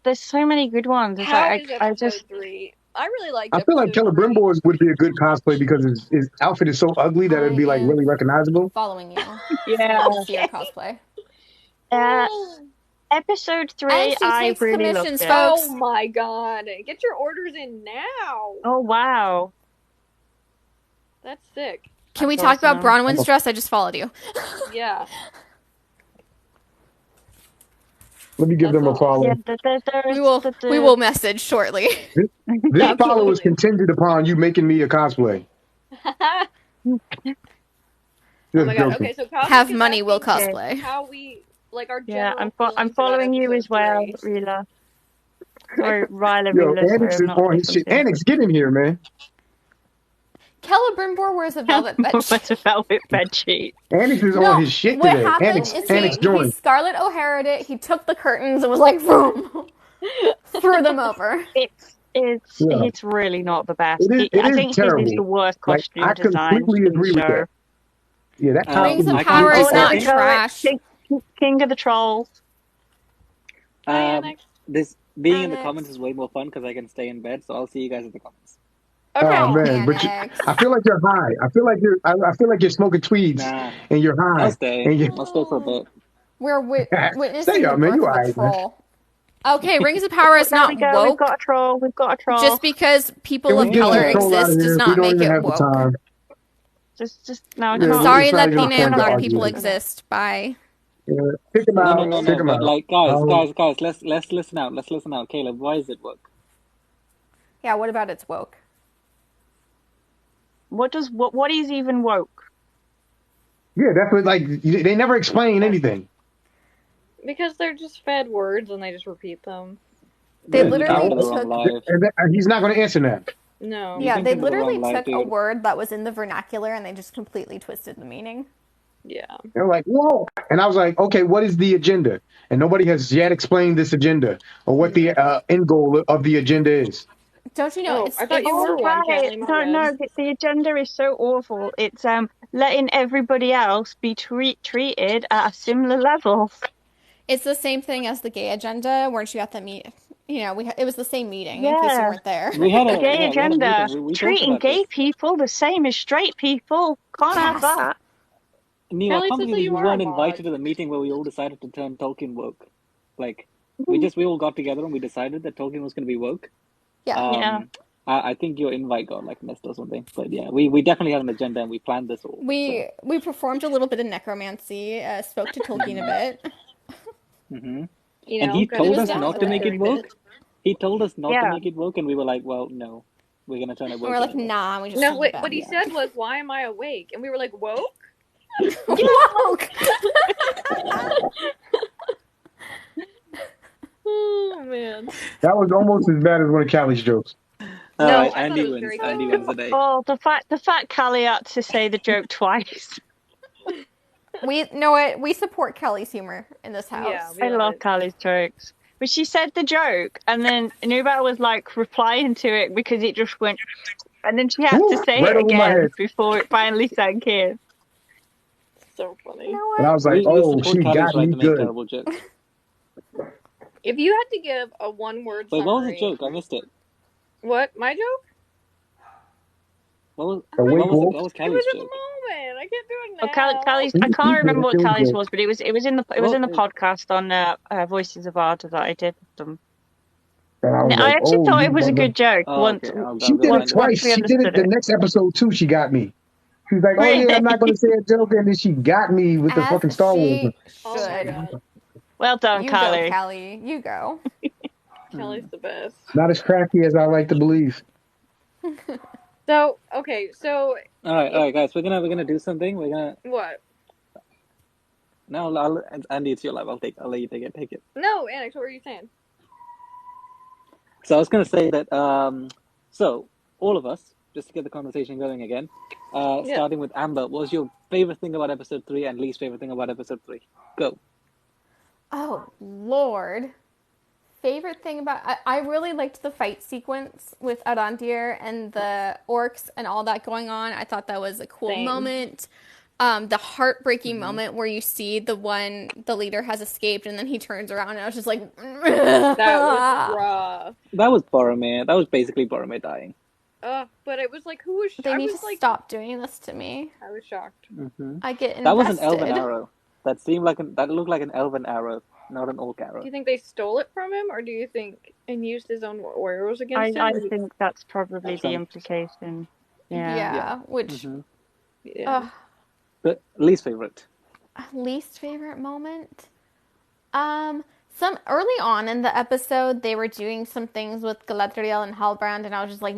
There's so many good ones. It's How like is I episode just 3? I really liked I feel like episode 3. Celebrimbor would be a good cosplay because his outfit is so ugly that it'd be like really recognizable. Following you. Yeah. So I can see your cosplay. Episode 3, And she I takes really loved commissions, it. folks. Oh my god. Get your orders in now. Oh, wow. That's sick. Can we That's talk about awesome. Bronwyn's dress? I just followed you. Yeah. Let me give them a follow. Yeah, We will message shortly. This follow is Absolutely. contingent upon you making me a cosplay. Oh Just my god. joking. Okay, so Cosmic Have is money, we'll asking cosplay. how we like our Yeah, general I'm feelings following about you as well, episode 3. Rila. Sorry, Ryla, Yo, Rila. Sorry, Annex I'm is not on his shit. different. Annex, get in here, man. Celebrimbor wears a velvet bed sheet. What's a velvet bed sheet? Annex is No, on his shit what today. happened is Annex he joined. Scarlett O'Hara'd it. He took the curtains and was like, boom, threw them over. It's really not the best. It I is think his terrible. is the worst Like, costume I design completely in the agree with show. that. Yeah, that Rings costume of is Power is there not we go. trash. King of the Trolls. Hi, Annex. This being in the Annex. comments is way more fun because I can stay in bed. So I'll see you guys in the comments. Okay. Oh man, but Annex. I feel like you're high. I feel like you're smoking tweeds Nah, and you're high. I'll stay. And you I'll stay for a bit. We're witnessing stay the up, man. birth You of alright, a troll. Okay, Rings of Power is There we not go. woke. We've got a troll. We've got a troll. Just because people Can of we get color this troll out of exist does here? We not don't make even it have the woke. time. Just no, Yeah, it's not. Sorry, It's not even Latina and fun to Black argue. people exist. Bye. Yeah, pick them out. No. Pick them But out. like, guys, let's listen out. Let's listen out. Caleb, why is it woke? Yeah, what about it's woke? What is even woke? Yeah, that's what, like, they never explain anything. Because they're just fed words and they just repeat them. They You literally came to the wrong took. live. And he's not going to answer that. No. You Yeah, think they it was the literally wrong live, took a dude. word that was in the vernacular and they just completely twisted the meaning. Yeah. They're like, whoa. And I was like, okay, what is the agenda? And nobody has yet explained this agenda or what the end goal of the agenda is. Don't you know? Oh, It's I thought you Oh, were one, right. Callie, my No, bad. the agenda is so awful. It's letting everybody else be treated at a similar level. It's the same thing as the gay agenda. Weren't you at the meet? You know, it was the same meeting. In case you Yeah. weren't there. We had a Gay agenda. meeting. We talked Treating about gay this. people the same as straight people. Can't have Yes. that. Neil, I Callie can't says that believe you we are a weren't mod. invited to the meeting where we all decided to turn Tolkien woke. Like, we all got together and we decided that Tolkien was going to be woke. Yeah. Yeah. I think your invite got like missed or something. But yeah, we definitely had an agenda and we planned this all. We performed a little bit of necromancy. Spoke to Tolkien a bit. Mm-hmm. You And know, he gotta told be us down not for to that make it every woke. bit. He told us not to Yeah. make it woke, and we were like, well, no, we're gonna turn it And woke. we're like, anyway. nah. And we just No, turned what, it back. what he said was, "Why am I awake?" And we were like, "Woke." Woke. Oh man. That was almost as bad as one of Callie's jokes. All No, right, I thought Andy it was wins. very Andy good. wins the day. Oh, the fact Callie had to say the joke twice. We know it. We support Kelly's humor in this house. Yeah, we I love it. Callie's jokes. But she said the joke, and then Nubal was like replying to it because it just went, and then she had to Woo, say right it over my again head. before it finally sank in. So funny. You know And I what? was like, We oh, support she Callie's got right me to make good. terrible jokes. If you had to give a one-word Wait, summary, what was the joke? I missed it. What? My joke? What was A wake what was wolf. What was It Callie's was in the joke? moment. I can't do it Well, now. Callie's, I can't remember what Callie's was, but it was in the Well, podcast on Voices of Arda that I did with them. And I was I like, actually oh, thought you it was a bugger. good joke. Oh, Once okay. I'll She go did it find it. twice. we She did it understood the it. next episode too. She got me. She was like, oh yeah, I'm not going to say a joke, and then she got me with the fucking As Star Wars. she Oh my should. god. Well done, You Callie. go, Callie. You go. Kelly's the best. Not as crafty as I like to believe. So, okay, so All right, guys. We're gonna do something. We're gonna what? no. Andy, it's your life. I'll let you take it. Take it. No, Annex, what were you saying? So I was gonna say that. So all of us, just to get the conversation going again. Yeah. Starting with Amber, what was your favorite thing about episode 3 and least favorite thing about episode 3? Go. Oh, Lord. Favorite thing about... I really liked the fight sequence with Arandir and the orcs and all that going on. I thought that was a cool Same. moment. the heartbreaking moment where you see the leader has escaped and then he turns around and I was just like, That was rough. That was Boromir. That was basically Boromir dying. But it was like, who was? They I need was to like, stop doing this to me. I was shocked. I get invested. That was an elven arrow. That looked like an elven arrow, not an orc arrow. Do you think they stole it from him, or do you think and used his own arrows against him? I think that's probably the implication. Yeah. Which. Yeah. But least favorite moment. Some early on in the episode, they were doing some things with Galadriel and Halbrand, and I was just like,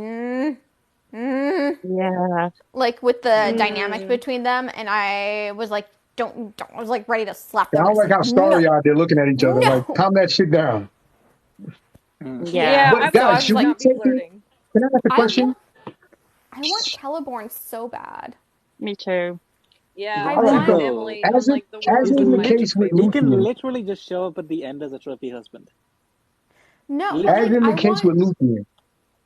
yeah, like with the dynamic between them, and I was like, don't, I was like ready to slap them. I don't like how starry-eyed they're looking at each other. Like, calm that shit down. Yeah, but guys, should we take it? Can I ask a question? I want Celeborn so bad. Me too. Yeah, I want Emily. As in the case with he can Luthien. literally just show up at the end as a trophy husband. No, as in the case with Luthien.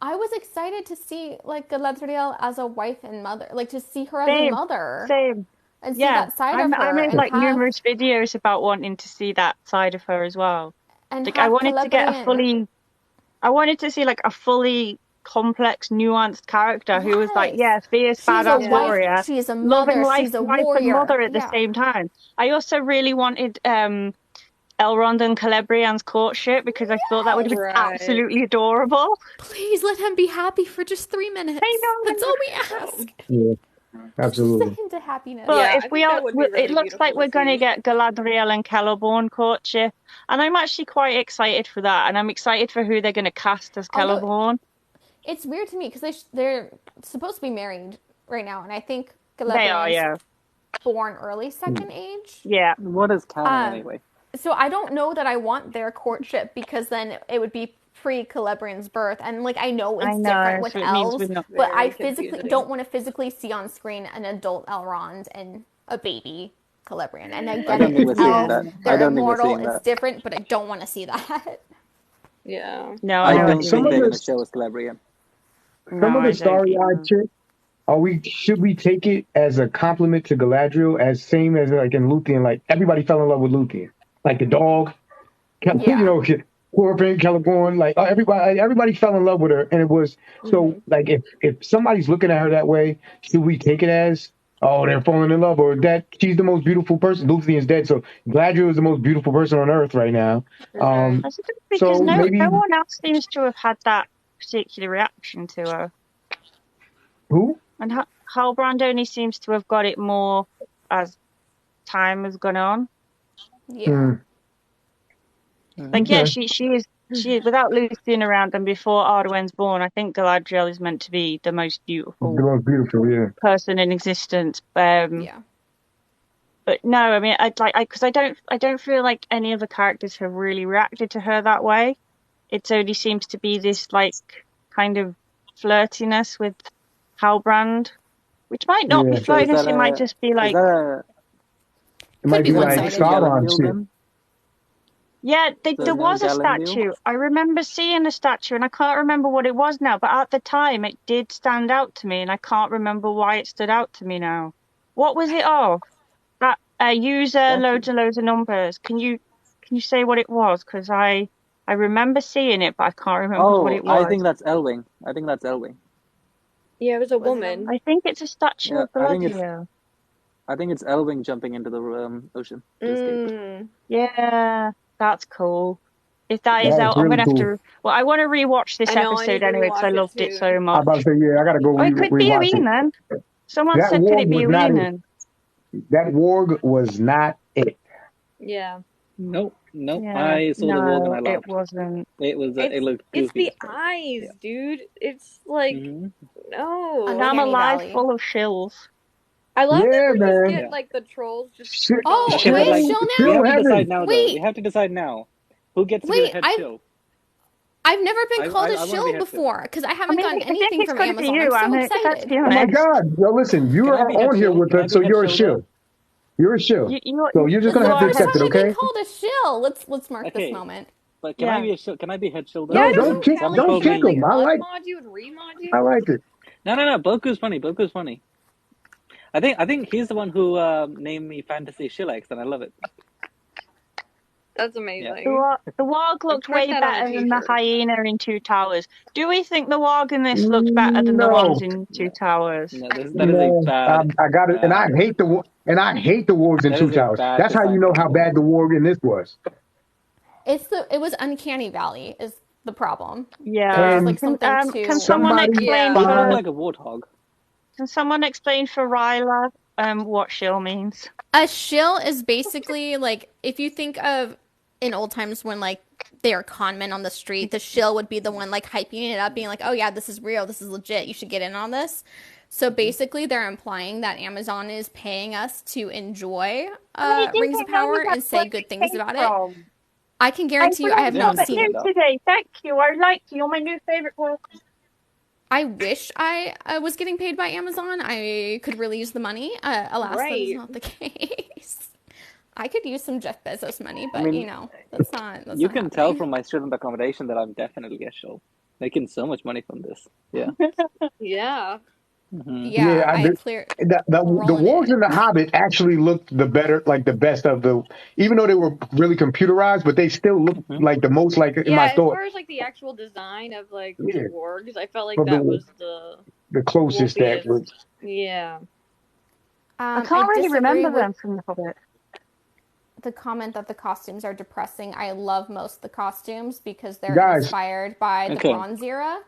I was excited to see like Galadriel as a wife and mother, like to see her as a mother. Same. And see that side of her. I made like numerous videos about wanting to see that side of her as well. And like I wanted to get I wanted to see like a fully complex, nuanced character who was like, fierce, badass warrior. She's a mother, loving she's a wife warrior. And mother at the same time. I also really wanted Elrond and Celebrian's courtship because I thought that would have been absolutely adorable. Please let him be happy for just 3 minutes. That's all we ask. Yeah, absolutely. Just into happiness. But if it looks like we're going to get Galadriel and Celeborn courtship, and I'm actually quite excited for that, and I'm excited for who they're going to cast as Celeborn. It's weird to me because they're supposed to be married right now, and I think Galadriel's born early second age. Yeah. What is canon anyway? So I don't know that I want their courtship because then it would be pre-Celebrian's birth, and like I know it's different with elves, but I physically don't want to physically see on screen an adult Elrond and a baby Celebrian. And again, it's elves, they're immortal, it's different, but I don't want to see that. Yeah. No, I don't think they're going to show us Celebrian. Some of the starry-eyed shit. Should we take it as a compliment to Galadriel, as same as like in Luthien? Like everybody fell in love with Luthien, like the dog. You know, Corbin, Celeborn, like everybody fell in love with her, and it was so. Like if somebody's looking at her that way, should we take it as they're falling in love, or that she's the most beautiful person? Luthien's dead, so Galadriel is the most beautiful person on earth right now. Because so no maybe one else seems to have had that particular reaction to her. Who? And Halbrand only seems to have got it more as time has gone on. Yeah. Like she is without Luthien around and before Arwen's born. I think Galadriel is meant to be the most beautiful person in existence. But no, I mean, because I don't feel like any of the characters have really reacted to her that way. It only seems to be this like kind of flirtiness with Halbrand, which might not be flirtiness. It might just be like it might be like Sauron shit. Yeah, there was a statue. I remember seeing a statue, and I can't remember what it was now. But at the time, it did stand out to me, and I can't remember why it stood out to me now. What was it of? That user loads and loads of numbers. Can you say what it was? Because I remember seeing it, but I can't remember what it was. I think that's Elwing. Yeah, it was a woman. I think it's a statue of Galadriel. I think it's Elwing jumping into the ocean. Yeah, that's cool. If that is out, I'm gonna have to. Well, I want to rewatch this episode anyway because I loved it so much. I'm about to say, I gotta go. It could be a Weenan. Someone said, could it be a Weenan? That warg was not it. Yeah. Nope. I saw the warg and I laughed. It wasn't. It was. It looked goofy. It's the eyes, dude. It's like no. And I'm alive, full of shills. I love that we just get like the trolls just. Oh, wait, shill now. We have to decide now. Who gets to be the head shill? I've never been called a shill before because I haven't gotten anything from Amazon. I'm so excited. Oh my god! Yo, listen, you are on here with us, so you're a shill. You're a shill. So you're just gonna have to accept it, okay? I've been called a shill. Let's mark this moment. But can I be a shill? Can I be head shill? No, don't kick him. I like. Mod you and remod you. I like it. No. Boku's funny. I think he's the one who named me Fantasy Shillex, and I love it. That's amazing. The warg looked print way that on a better than the t-shirt. hyena in Two Towers. Do we think the warg in this looks better than the ones in Two No. Towers? No, that is a No, bad. I got it, and I hate the wargs in That Two is a Towers. bad That's how you design know for how the bad the warg in this was. It was Uncanny Valley is the problem. Yeah. There's And like something too. Can someone somebody explain He for looked like a warthog. Can someone explain for Ryla what shill means? A shill is basically like if you think of in old times when like they are con men on the street, the shill would be the one like hyping it up, being like, "Oh yeah, this is real, this is legit, you should get in on this." So basically, they're implying that Amazon is paying us to enjoy Rings of Power and say good things about it. I can guarantee you, I have not seen it today. Thank you. I like you. You're my new favorite work. I wish I was getting paid by Amazon. I could really use the money. Alas, that is not the case. I could use some Jeff Bezos money, but that's not. You can tell from my student accommodation that I'm definitely a shill. Making so much money from this. Yeah. Yeah. Mm-hmm. Yeah, I clear. The wargs in The Hobbit actually looked the best of the, even though they were really computerized, but they still looked like the most like in my thought. As far as like the actual design of like the wargs, I felt like that was the closest that was. Yeah. I can't really remember them from The Hobbit. The comment that the costumes are depressing. I love most of the costumes because they're inspired by the Bronze Era.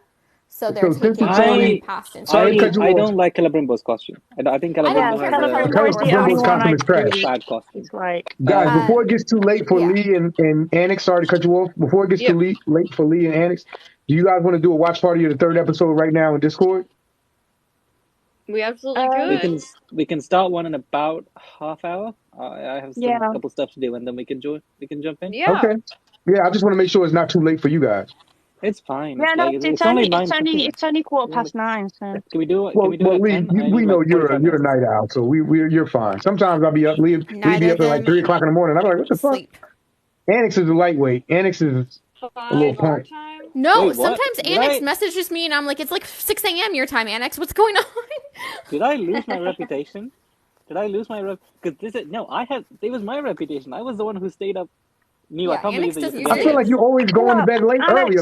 So they're taking past inspiration. I don't like Celebrimbo's costume. I think Celebrimbo's costume is trash. Bad costume. It's like guys, before it gets too late for Lee and Annex, sorry to cut you off. Before it gets too late for Lee and Annex, do you guys want to do a watch party of the third episode right now in Discord? We absolutely could. We can start one in about half hour. I have a couple stuff to do, and then we can jump in. Yeah. Okay. Yeah, I just want to make sure it's not too late for you guys. It's fine. Yeah, it's only 9:15. So can we do it? Well, Lee, we know you're a night owl, so you're fine. Sometimes I'll be up. Lee be up at like 3 o'clock in the morning. I'm like, what the fuck? Annex is a lightweight. Annex is a little punk. No, sometimes Annex messages me and I'm like, it's like 6 a.m. your time, Annex. What's going on? Did I lose my reputation? Because it was my reputation. I was the one who stayed up. I feel like you always going to bed late early.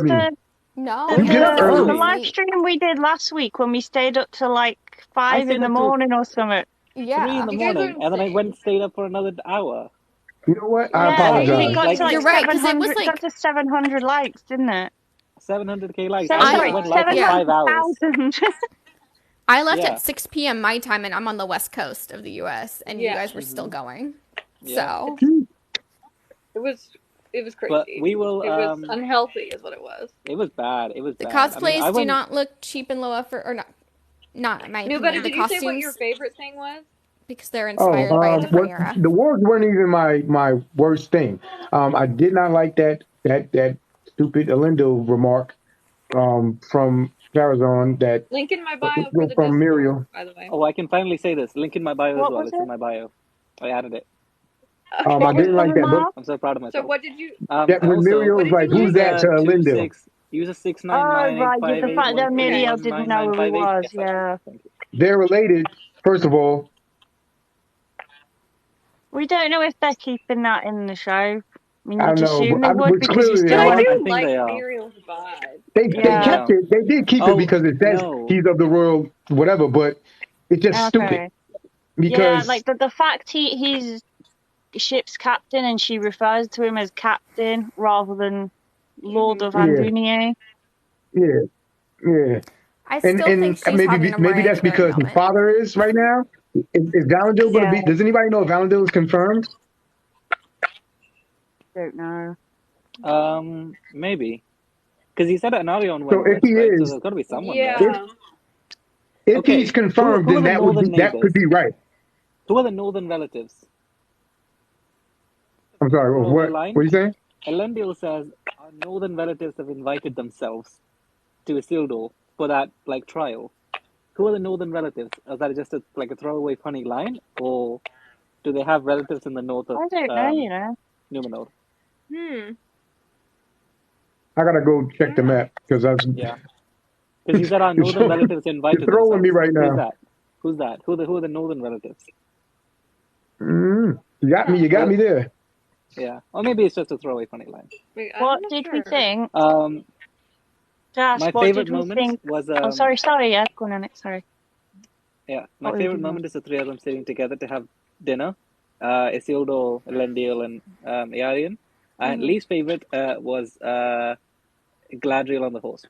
No, you get up early. The live stream we did last week when we stayed up to like 5 in the morning or something. Yeah, 3 in the morning, and then I went and stayed up for another hour. You know what? I apologize. You're right, because it was like got to 700 likes, didn't it? 700k likes. I went live for 5 hours. I left at 6 p.m. my time, and I'm on the west coast of the U.S., and you guys were still going. So it was crazy. But we will. It was unhealthy, is what it was. It was bad. The cosplays do not look cheap and low effort, or not my opinion. But did you say what your favorite thing was? Because they're inspired by a different era. The wargs weren't even my worst thing. I did not like that stupid Alindo remark from Charazon that link in my bio for the from Muriel. By the way. Oh, I can finally say this. Link in my bio as well. It's in my bio. I added it. I didn't like that book. I'm so proud of myself. So what did you? That when Muriel was like, "Who's that?" to Lindo. Use a 699. Oh right, the fact that Muriel didn't know who he was. Yeah. They're related. First of all, we don't know if they're keeping that in the show. I mean, I you'd know, assume but they would because he's still I on. do like Muriel's vibe. They kept it. They did keep it because it says he's of the royal whatever, but it's just stupid. Because like the fact he's ship's captain and she refers to him as captain rather than Lord of Andrunier. Yeah. I still think she's maybe that's because his father is right now. Is Valandil going to be? Does anybody know if Valandil is confirmed? Don't know. Maybe because he said Anarion went. So if he is, so there's got to be someone. Yeah. If he's confirmed, then that could be right. Who are the northern relatives? I'm sorry. What are you saying? Elendil says our northern relatives have invited themselves to Isildur for that trial. Who are the northern relatives? Is that just a throwaway funny line, or do they have relatives in the north of? I don't know. Numenor. I gotta go check the map because because he said our northern relatives invited. You're throwing me right now. Who's that? Who's that? Who are the northern relatives? You got me. You got me there. Yeah, or maybe it's just a throwaway funny line. Wait, I'm What not did we sure. think? My Josh, what favorite did we moment think? was Oh, sorry. Yeah, go on, Annette. Sorry. yeah, my What were you favorite doing? moment is the three of them sitting together to have dinner. Isildur, Elendil, and Earian. And least favorite was Gladriel on the horse.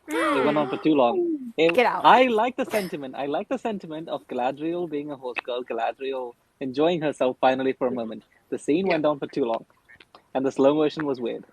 It went on for too long. Get out. I like the sentiment. I like the sentiment of Galadriel being a horse girl, Galadriel enjoying herself finally for a moment. The scene went on for too long, and the slow motion was weird.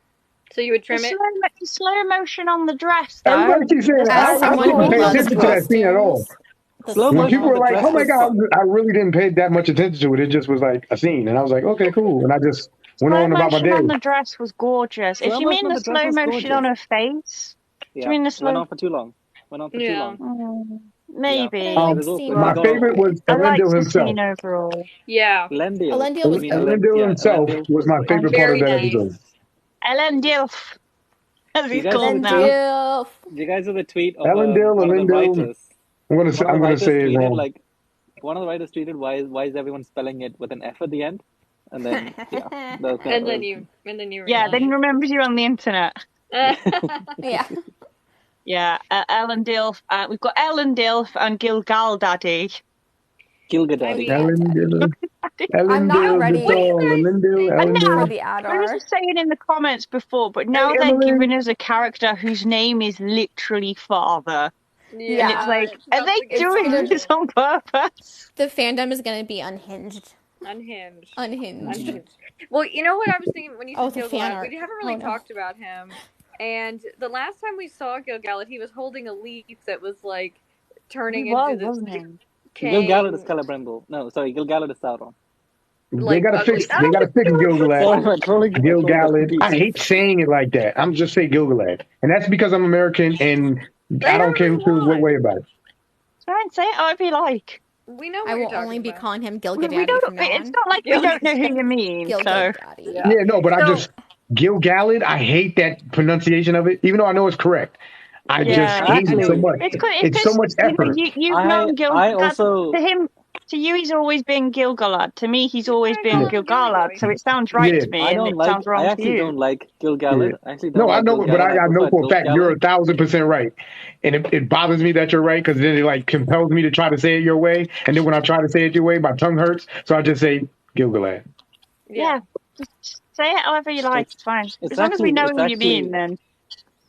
So you would The trim it? slow motion on the dress, though. Everybody keeps saying As I someone didn't who pay loves attention to that scene at all. costumes, the Slow When motion people on were the like, dress "Oh my was god," fun. I really didn't pay that much attention to it. It just was like a scene, and I was like, "Okay, cool," and I just went slow on about my motion day. on the dress was gorgeous. If Slow you motion mean on the the dress slow was motion on gorgeous. her face, do Yeah, you mean the went slow? on for too long. Went on for too Yeah. long. Maybe. It was seen awkward. My It got favorite awkward. was I liked Elendil the himself. scene overall. Yeah. Elendil. Elendil was You mean good. Elendil Yeah, himself Elendil was my favorite part of Very that nice. episode. Ellen Dilf, as You he's guys called have a now. tweet? You guys have a tweet of Elendil, one of the Elendil. writers. I'm One of the gonna writers say it tweeted wrong. like, one of the writers tweeted, "Why is everyone spelling it with an F at the end?" And then yeah, that was kind And of then you Yeah, then he realized. remembers you on the internet. Yeah. Yeah, Ellen Dilf. We've got Ellen Dilf and Gilgal Daddy. Gilgadaddy. Elendil, I'm not Elendil, ready. the tall, Elendil, And for now, Elendil. the I was Adar. just saying in the comments before, but now Hey, they're Emily. giving us a character whose name is literally Father. Yeah. And it's like, are they It's doing gonna- this on purpose? The fandom is going to be unhinged. Unhinged. Unhinged. Well, you know what I was thinking when you Oh, said the fan Gilgalad? art. We haven't really Oh, no. talked about him. And the last time we saw Gilgalad, he was holding a leaf that was like turning He was, into this wasn't he? king. Gilgalad is Celebrimbor. No, sorry, Gilgalad is Sauron. They Like, gotta ugly fix. stuff. They gotta fix Gilgalad. Sorry, my trolling got Gilgalad. I confused. hate saying it like that. I'm just saying Gilgalad, and that's because I'm American and I don't care who feels what way about it. Try and say it however you like. We know what I you're will talking only be about. calling him We Gilgadaddy don't. from now It's on. not like we don't know who you mean. So Gilgadaddy. Yeah. Yeah, no, but I So- just Gilgalad. I hate that pronunciation of it, even though I know it's correct. I Yeah. just hate it so Actually- much. It's so much effort. You've known Gil. I also- to him. To you, he's always been Gilgalad. To me, he's always been Yeah. Gilgalad. So it sounds right Yeah. to me, I and don't it like. sounds wrong I to actually you. don't like Gilgalad. Yeah. I actually don't No, I like know it, but Gilgalad. I know prefer for a fact you're Gilgalad. 1,000% right, and it bothers me that you're right because then it like compels me to try to say it your way, and then when I try to say it your way, my tongue hurts, so I just say Gilgalad. Yeah. Just say it however you like. It's fine. It's As long as we actually- know it's who you actually- mean, then.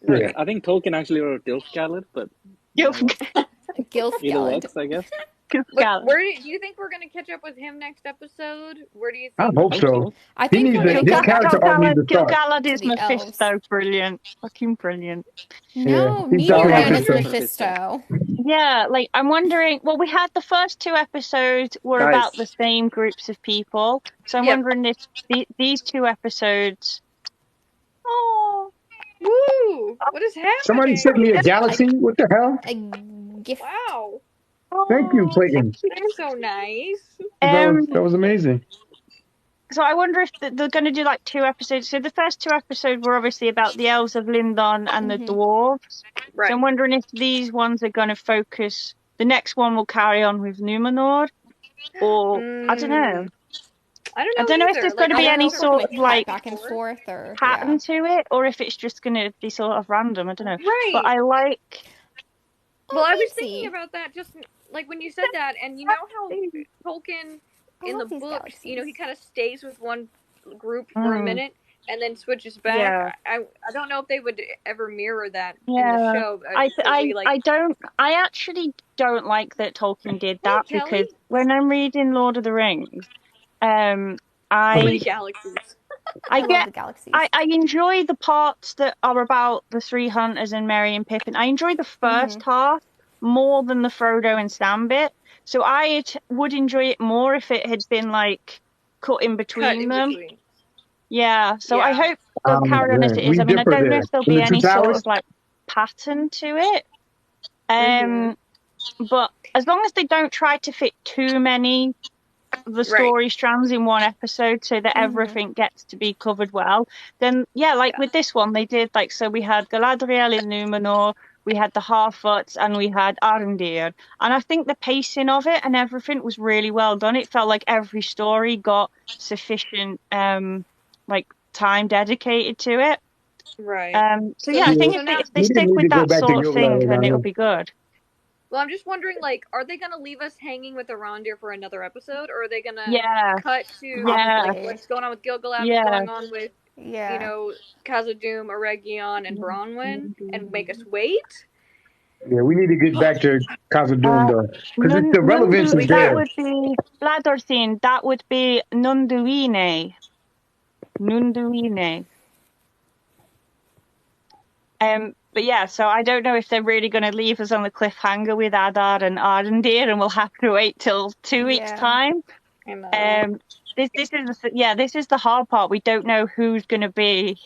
Yeah. I think Tolkien actually wrote Gilgalad, but Gilgalad. either works, I guess. But where do you think we're gonna catch up with him next episode? Where do you I think? hope so. I He think needs we're to, gonna this go back character arc needs to start. Gilgalad is to the elves. Mephisto. Brilliant. Fucking brilliant. No, he's Neil definitely Rand is Mephisto. Mephisto. Yeah, like I'm wondering. Well, we had the first two episodes were Guys. about the same groups of people, so I'm Yep. wondering if these two episodes. Oh, Woo! What is happening? Somebody sent me a galaxy. What the hell? A gift. Wow, Thank you, Clayton. that's so nice. That was amazing. So I wonder if they're going to do like two episodes. So the first two episodes were obviously about the elves of Lindon and the dwarves. Right. So I'm wondering if these ones are going to focus. The next one will carry on with Numenor, or I don't know. I don't know. I don't know if either. there's going to I be don't any know if we're sort gonna of cut like back and forth or pattern to it, or if it's just going to be sort of random. I don't know. Right. But I like. Well, I was Nancy. thinking about that just like when you said that, and you know how Tolkien in the love these books, you know, galaxies. he kind of stays with one group for a Mm. minute and then switches back. Yeah. I don't know if they would ever mirror that in Yeah. the show. I actually don't like that Tolkien did that Kelly? because when I'm reading Lord of the Rings, Many I galaxies. I love get the galaxies. I enjoy the parts that are about the three hunters and Merry and Pippin. I enjoy the first half more than the Frodo and Sam bit. So I would enjoy it more if it had been like cut in between Cut in them. between. Yeah. So I Yeah. hope they'll carry on as it We is. I mean, I differ don't know there. if there'll In be the Two any sort Towers? of like pattern to it. But as long as they don't try to fit too many of the story strands in one episode so that everything gets to be covered well, then yeah, like with this one they did like, so we had Galadriel in Numenor, we had the Harfoots, and we had Arendir. And I think the pacing of it and everything was really well done. It felt like every story got sufficient like time dedicated to it. Right. So yeah, I think so now if they We stick didn't need with to go that back to sort of thing, Gilgalad then on it'll him. be good. Well, I'm just wondering, like, are they gonna leave us hanging with Arondir for another episode, or are they gonna Yeah, cut to yeah, like what's going on with Gilgalad, yeah. what's going on with Yeah. you know Khazad-dûm, Eregion, and Bronwyn, and make us wait? Yeah, we need to get back to Khazad-dûm though, because the relevance is That there. would be Bladorthin. That would be Nunduine. Nunduine. But yeah, so I don't know if they're really going to leave us on the cliffhanger with Adar and Arendir, and we'll have to wait till 2 weeks' time. I know. This is the hard part. We don't know who's going to be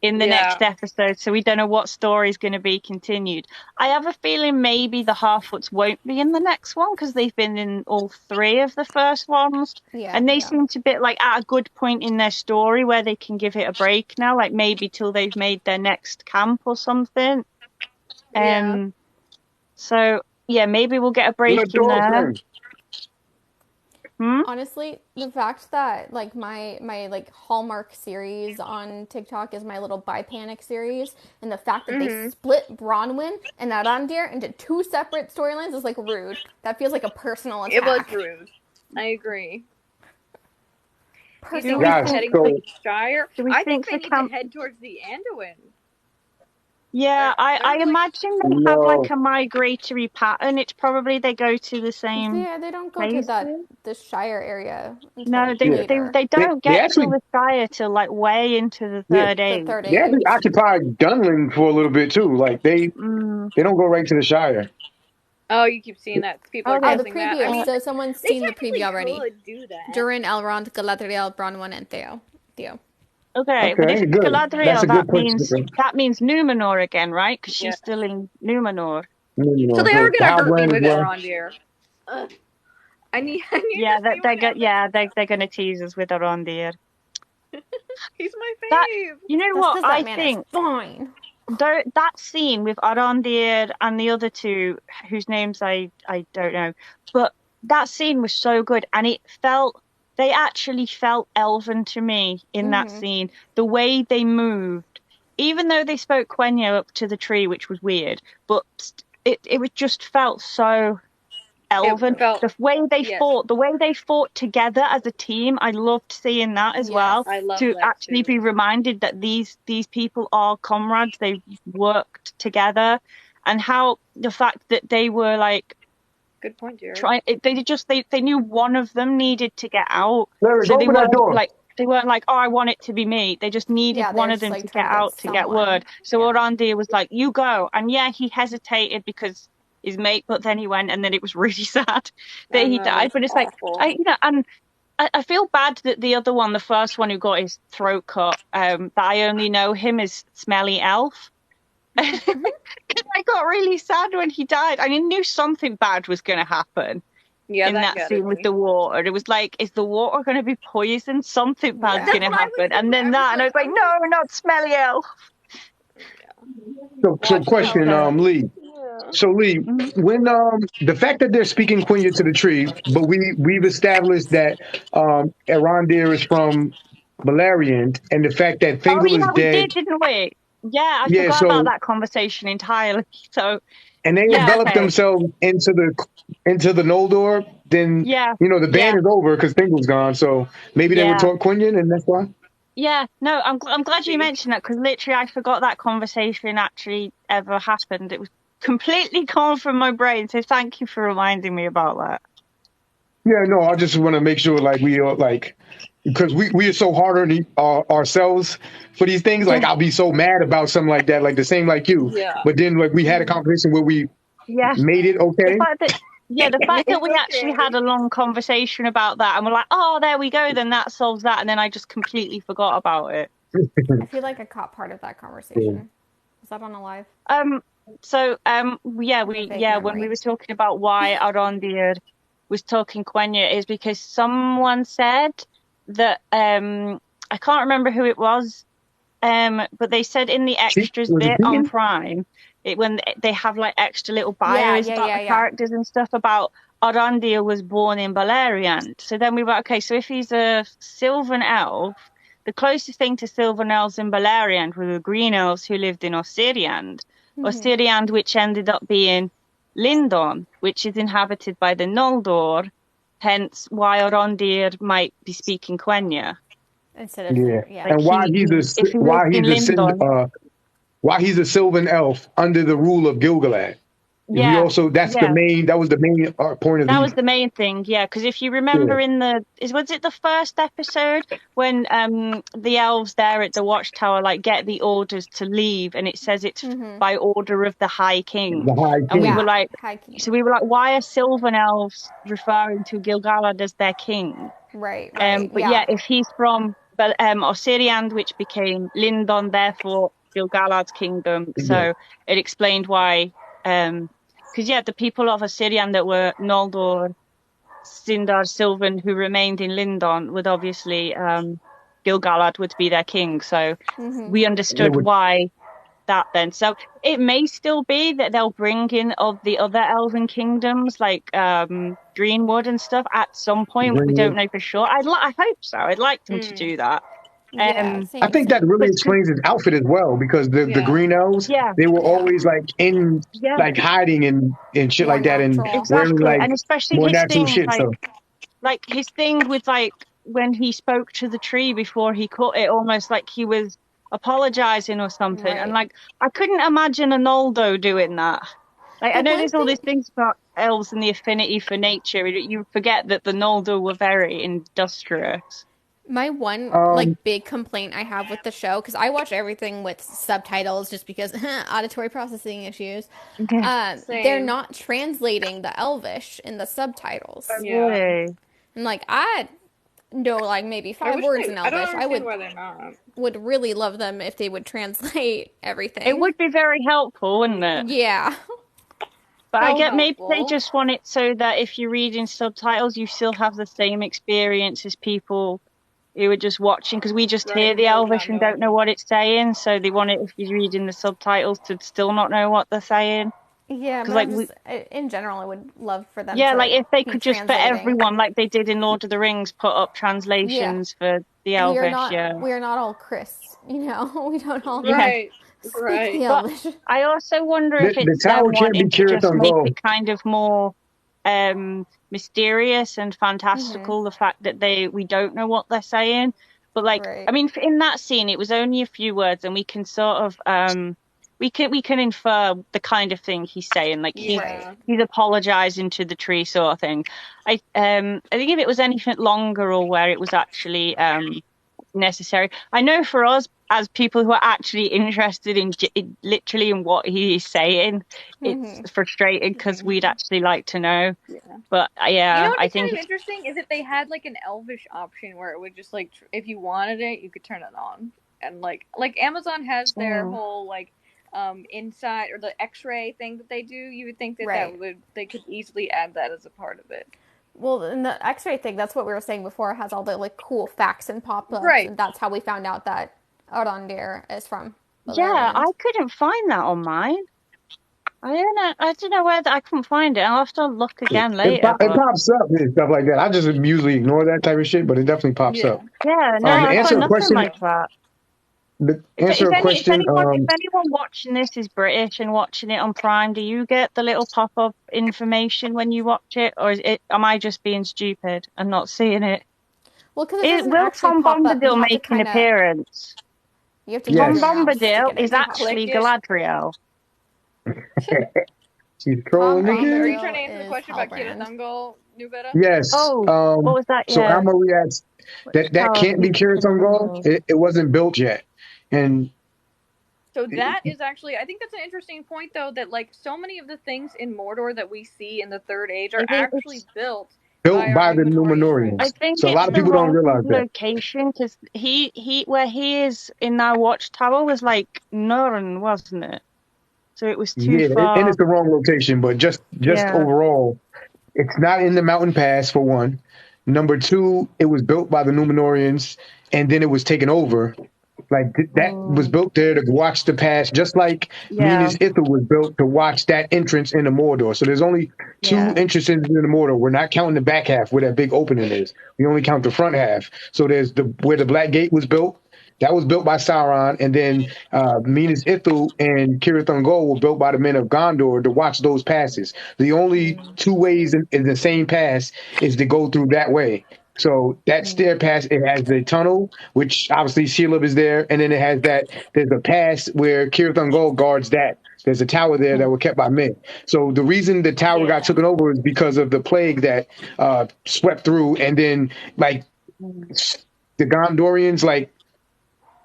in the next episode, so we don't know what story is going to be continued. I have a feeling maybe the Harfoots won't be in the next one because they've been in all 3 of the first ones, and they seem to be like at a good point in their story where they can give it a break now, like maybe till they've made their next camp or something. So yeah, maybe we'll get a break in there. Honestly, the fact that like my like Hallmark series on TikTok is my little Bi Panic series, and the fact that they split Bronwyn and Arandir into 2 separate storylines is like rude. That feels like a personal attack. It was rude. I agree. Personal Guys, heading so to the Shire. I think they the need to head towards the Anduin. Yeah, I imagine they have like a migratory pattern. It's probably they go to the same. Yeah, they don't go to the Shire area until No, later. they don't they get actually, to the Shire till like way into the third age. They actually occupied Dunland for a little bit too. Like they don't go right to the Shire. Oh, you keep seeing that. People are guessing the preview. that. I mean, so someone's seen the preview already. Could do that. Durin, Elrond, Galadriel, Bronwyn, and Theo. Okay, but if good. Galadriel, that means Numenor again, right? Because she's still in Numenor. So they are gonna hurt me with Arondir. I need. Yeah, they're gonna tease us with Arondir. He's my fave. You know what? I think fine. That scene with Arondir and the other 2, whose names I don't know, but that scene was so good, and they actually felt elven to me in that scene. The way they moved, even though they spoke Quenya up to the tree, which was weird, but it was just felt so elven. The way they fought together as a team, I loved seeing that as well. I love to that actually be reminded that these people are comrades. They worked together, and how the fact that they were like. Good point, Jared. They knew one of them needed to get out, Larry, so they weren't like, oh, I want it to be me. They just needed one of them to get out to get word. So Arondir was like, you go, and he hesitated because his mate, but then he went, and then it was really sad that he died. But it's awful. I feel bad that the other one, the first one who got his throat cut, that I only know him as Smelly Elf. Because I got really sad when he died. I knew something bad was going to happen in that scene with the water. It was like, is the water going to be poisoned? Something bad's going to happen. And then and I was like, no, not Smelly Elf. So question, Lee. So Lee, when the fact that they're speaking Quenya to the tree, but we've established that Arondir is from Beleriand, and the fact that Thingol is dead. We did, didn't we? Yeah, I forgot about that conversation entirely. So, and they enveloped themselves into the Noldor. Then the ban is over because Thingol's gone. So maybe they were taught Quenya, and that's why. Yeah, no, I'm glad you mentioned that because literally I forgot that conversation actually ever happened. It was completely gone from my brain. So thank you for reminding me about that. Yeah, no, I just want to make sure we are because we are so hard on ourselves for these things. Like I'll be so mad about something like that, like the same like you. Yeah. But then we had a conversation where we made it okay. The fact that we actually had a long conversation about that and we're like, oh, there we go, then that solves that, and then I just completely forgot about it. I feel like I caught part of that conversation. Was that on a live? When we were talking about why Arondir was talking Quenya is because someone said that I can't remember who it was, but they said in the extras bit on Prime, when they have like extra little bios about the characters and stuff about Arondir was born in Beleriand. So then we were okay, so if he's a Sylvan elf, the closest thing to Sylvan elves in Beleriand were the Green Elves who lived in Osiriand. Osiriand, which ended up being Lindon, which is inhabited by the Noldor, hence why Arondir might be speaking Quenya. Instead of like and why he's a Sylvan elf under the rule of Gilgalad. Yeah, that was the main point of that was the main thing, because if you remember was it the first episode when the elves there at the watchtower like get the orders to leave, and it says it's by order of the High King. And we were like, why are Sylvan elves referring to Gilgalad as their king? Right. But if he's from Osiriand, which became Lindon, therefore Gilgalad's kingdom, so it explained why. Because the people of Osirian that were Noldor, Sindar, Sylvan, who remained in Lindon, would obviously Gilgalad would be their king. So we understood why that then. So it may still be that they'll bring in of the other elven kingdoms like Greenwood and stuff at some point. We don't know for sure. I hope so. I'd like them to do that. I think that really explains his outfit as well, because the Green Elves, they were always like in like hiding and shit like that, and wearing like and especially more his natural thing, shit. Like his thing with like when he spoke to the tree before he cut it, almost like he was apologizing or something. And like I couldn't imagine a Noldo doing that. Like I know there's all these things about elves and the affinity for nature. You forget that the Noldo were very industrious. My one like big complaint I have with the show, because I watch everything with subtitles just because auditory processing issues. They're not translating the Elvish in the subtitles. And like I know like maybe 5 words in Elvish. I would why they're not. Would really love them if they would translate everything. It would be very helpful, wouldn't it? Yeah. But I get maybe they just want it so that if you read in subtitles, you still have the same experience as people who are just watching, because we just hear the Elvish and don't know what it's saying. So they want it, if you're reading the subtitles, to still not know what they're saying. Yeah, but like in general, I would love for them. Yeah, to like if they could just for translating. everyone, like they did in Lord of the Rings, put up translations for the Elvish. We are not all Chris, you know. We don't all right. The Elvish. But I also wonder if it's the tower can't be curious just on make gold. it kind of more mysterious and fantastical. The fact that we don't know what they're saying, but like I mean, in that scene, it was only a few words, and we can sort of we can infer the kind of thing he's saying, like he's apologizing to the tree sort of thing. I think if it was anything longer or where it was actually necessary, I know for us as people who are actually interested in literally in what he is saying, it's frustrating because we'd actually like to know. But I think kind of interesting is if they had like an Elvish option where it would just like if you wanted it, you could turn it on, and like Amazon has their whole like inside or the X-ray thing that they do. You would think that they could easily add that as a part of it. Well, in the X-ray thing, that's what we were saying before. It has all the like cool facts and pop-ups, and that's how we found out that Arondir is from Beleriand. Yeah, I couldn't find that on mine. I don't know where I couldn't find it. I'll have to look again later. It pops up and stuff like that. I just usually ignore that type of shit, but it definitely pops up. Yeah, no, I've got nothing like that. If anyone watching this is British and watching it on Prime, do you get the little pop-up information when you watch it, or am I just being stupid and not seeing it? Well, because will Tom Bombadil make an appearance? You have to Tom Bombadil is actually Galadriel. She's trolling Are again. you trying to answer the question about Kira Thungal, Nuveta? Yes. What was that? So Amory asks that can't be Kira Thungal. It wasn't built yet. And so that is actually, I think that's an interesting point, though, that like so many of the things in Mordor that we see in the Third Age are actually built by the Numenorians. I think so. A lot of people don't realize that location, because he where he is in our watchtower was like Nurn, wasn't it? So it was too far. And it's the wrong location. But just overall, it's not in the mountain pass for one. Number two, it was built by the Numenorians, and then it was taken over. Like that was built there to watch the pass, just like Yeah. Minas Ithil was built to watch that entrance into Mordor. So there's only two entrances into Mordor. We're not counting the back half where that big opening is. We only count the front half. So there's where the Black Gate was built. That was built by Sauron, and then Minas Ithil and Cirith Ungol were built by the men of Gondor to watch those passes. The only two ways in the same pass is to go through that way. So that stair pass, it has the tunnel, which obviously Shelob is there, and then it has there's a pass where Cirith Ungol guards that. There's a tower there that were kept by men. So the reason the tower got taken over is because of the plague that swept through, and then like the Gondorians like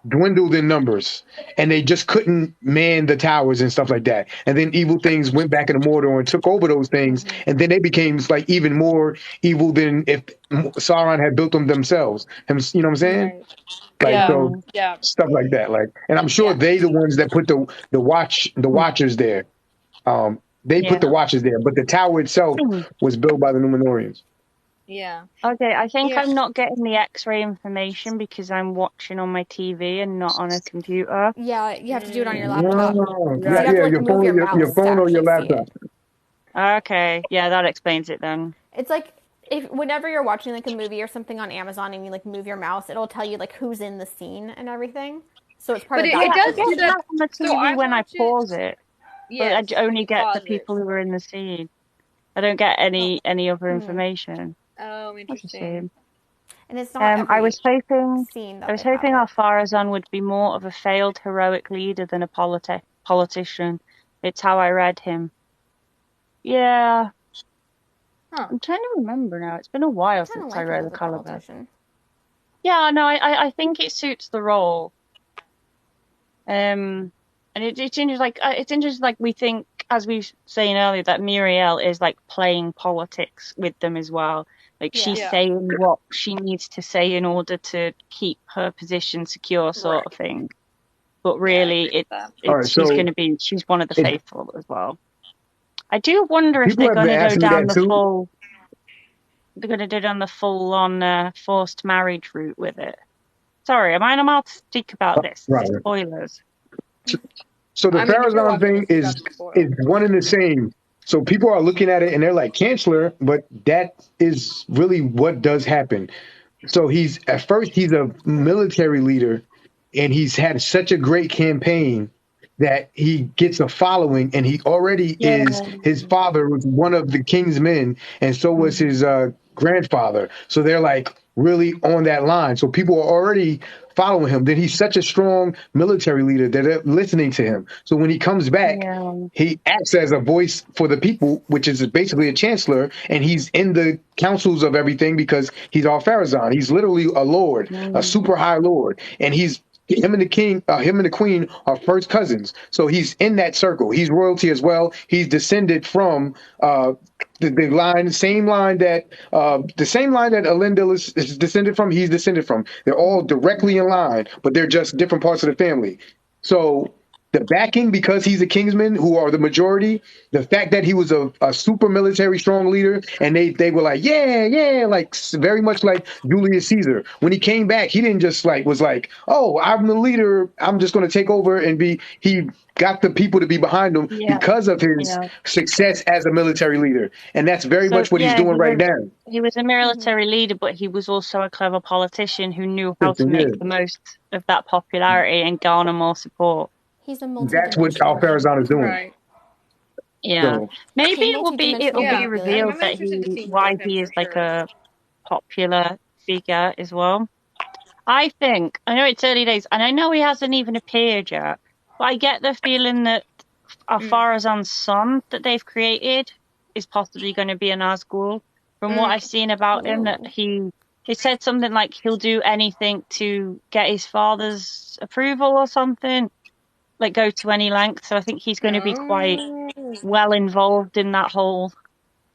dwindled in numbers, and they just couldn't man the towers and stuff like that. And then evil things went back into Mordor and took over those things, and then they became like even more evil than if Sauron had built them themselves. You know what I'm saying? Right. Like Yeah. so, Yeah. stuff like that. Like, and I'm sure they the ones that put the watchers there. They put the watchers there, but the tower itself was built by the Númenóreans. Yeah. Okay, I think Yeah. I'm not getting the X-ray information because I'm watching on my TV and not on a computer. Yeah, you have to do it on your laptop. Oh, So you have to like your move phone, your your mouse phone to or your actually see laptop. it. Okay, yeah, that explains it then. It's like whenever you're watching like a movie or something on Amazon and you like move your mouse, it'll tell you like who's in the scene and everything. So it's part But of it that. does I do get that. that on the So I TV when I watch it. pause it, but Yes, I only get the pause it. people who are in the scene. I don't get any other information. Oh, That's a interesting. shame. And it's not every I was hoping scene that I was they have hoping it. Al-Farazan would be more of a failed heroic leader than a politician. It's how I read him. Yeah. Huh. I'm trying to remember now. It's been a while I kind of since like I him read as the a Caliber. politician. Yeah, no, I think it suits the role. And it's interesting. Like we think, as we were saying earlier, that Muriel is like playing politics with them as well. Like she's Yeah. saying what she needs to say in order to keep her position secure, sort of thing. But really, All right, she's one of the faithful as well. I do wonder if people they're have going been to go asking me down that the too. full. They're going to do down the full on forced marriage route with it. Sorry, am I not allowed to speak about this? Right. Spoilers. So the I mean, if you're Farazan watching thing this, you got the spoiler. is one and the same. So people are looking at it and they're like Chancellor, but that is really what does happen. So he's a military leader, and he's had such a great campaign that he gets a following, and he already is. His father was one of the king's men, and so was his grandfather. So they're like really on that line. So people are already following him. Then he's such a strong military leader that they're listening to him. So when he comes back, he acts as a voice for the people, which is basically a chancellor, and he's in the councils of everything because he's Al-Farazan. He's literally a lord, a super high lord, and him and the queen are first cousins. So he's in that circle. He's royalty as well. He's descended from the same line that Elendil is descended from. He's descended from. They're all directly in line, but they're just different parts of the family. So the backing, because he's a Kingsman, who are the majority, the fact that he was a super military strong leader, and they were like, yeah, like very much like Julius Caesar. When he came back, he didn't just was like, oh, I'm the leader, I'm just going to take over and be. He got the people to be behind him because of his success as a military leader, and that's very much what he's doing right now. He was a military leader, but he was also a clever politician who knew how to make the most of that popularity and garner more support. He's a That's what Al-Farazan is doing. Right. Yeah. So, Maybe it'll be revealed that why he is like a popular figure as well. I know it's early days, and I know he hasn't even appeared yet, but I get the feeling that Al-Farazan's son that they've created is possibly going to be an Nazgul. From what I've seen about him, that he said something like he'll do anything to get his father's approval or something. Like go to any length. So I think he's going to be quite well involved in that whole